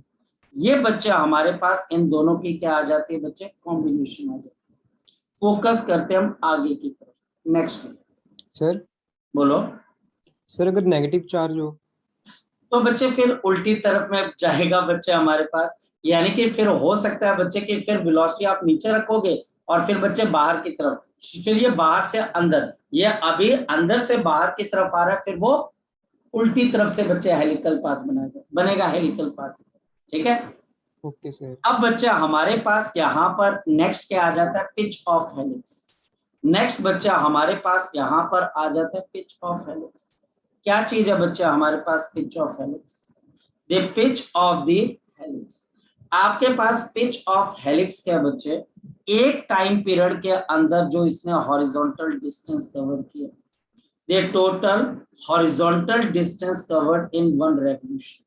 ये बच्चा हमारे पास इन दोनों की क्या आ जाती है बच्चे, कॉम्बिनेशन आ जाती है। फोकस करते हम आगे की तरफ। नेक्स्ट सर, बोलो सर अगर नेगेटिव चार्ज हो तो बच्चे फिर उल्टी तरफ में जाएगा बच्चे हमारे पास, यानी कि फिर हो सकता है बच्चे कि फिर वेलोसिटी आप नीचे रखोगे और फिर बच्चे बाहर की तरफ, फिर ये बाहर से अंदर, ये अभी अंदर से बाहर की तरफ आ रहा है, फिर वो उल्टी तरफ से बच्चे हेलिकल पाथ बनेगा हेलिकल पाथ। ठीक है, ओके सर। अब बच्चा हमारे पास यहाँ पर नेक्स्ट क्या आ जाता है, पिच ऑफ हेलिक्स। नेक्स्ट बच्चा हमारे पास यहाँ पर आ जाता है पिच ऑफ हेलिक्स। क्या चीज है बच्चा हमारे पास, pitch of helix, the pitch of the helix. आपके पास पिच ऑफ हेलिक्स क्या बच्चे, एक टाइम पीरियड के अंदर जो इसने हॉरिजॉन्टल डिस्टेंस कवर किया, the total horizontal distance covered in one revolution,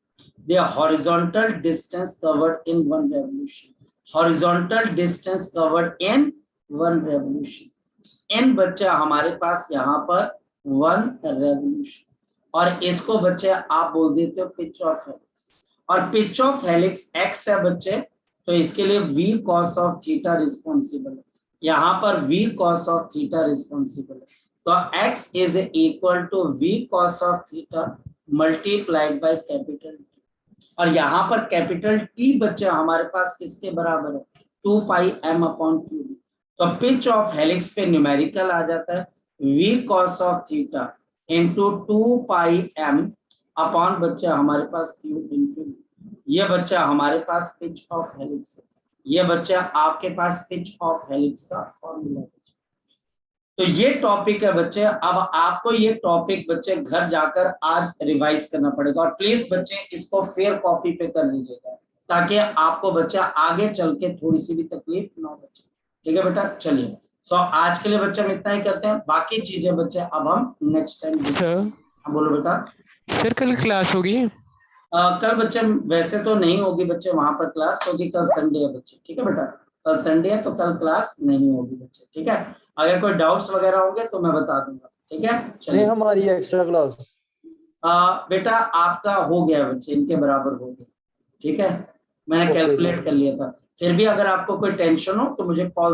the horizontal distance covered in one revolution, horizontal distance covered in one revolution. इन बच्चा हमारे पास यहाँ पर वन रेवोल्यूशन, और इसको बच्चे आप बोल देते हो पिच ऑफ हेलिक्स। और पिच ऑफ हेलिक्स एक्स है बच्चे, तो इसके लिए v cos of theta responsible है, यहाँ पर v cos of theta responsible है। तो x is equal to v cos of theta multiplied by capital T। और यहाँ पर कैपिटल T बच्चे हमारे पास किसके बराबर है, 2 पाई m अपॉन q। तो पिच ऑफ हेलिक्स पे न्यूमेरिकल आ जाता है v cos of theta into 2 pi m upon बच्चे हमारे पास q इंटू। ये बच्चा हमारे पास पिच ऑफ हेलिक्स है, ये बच्चा आपके पास पिच ऑफ हेलिक्स का फॉर्मूला है। तो ये टॉपिक है बच्चे, अब आपको ये टॉपिक बच्चे घर जाकर आज रिवाइज करना पड़ेगा, और प्लीज बच्चे इसको फेयर कॉपी पे कर लीजिएगा ताकि आपको बच्चा आगे चल के थोड़ी सी भी तकलीफ ना हो बच्चे। ठीक है बेटा, चलिए। सो आज के लिए बच्चे हम इतना ही करते हैं, बाकी चीजें बच्चे अब हम नेक्स्ट टाइम। सर बोलो बेटा। सर कल क्लास होगी? कल बच्चे वैसे तो नहीं होगी बच्चे वहां पर क्लास, क्योंकि कल संडे है बच्चे। ठीक है बेटा, कल संडे है तो कल क्लास नहीं होगी बच्चे। ठीक है, अगर कोई डाउट्स वगैरह होंगे तो मैं बता दूंगा। ठीक है, चलिए। हमारी एक्स्ट्रा क्लास बेटा आपका हो गया बच्चे, इनके बराबर हो गया। ठीक है, मैंने कैलकुलेट कर लिया था। फिर भी अगर आपको कोई टेंशन हो तो मुझे कॉल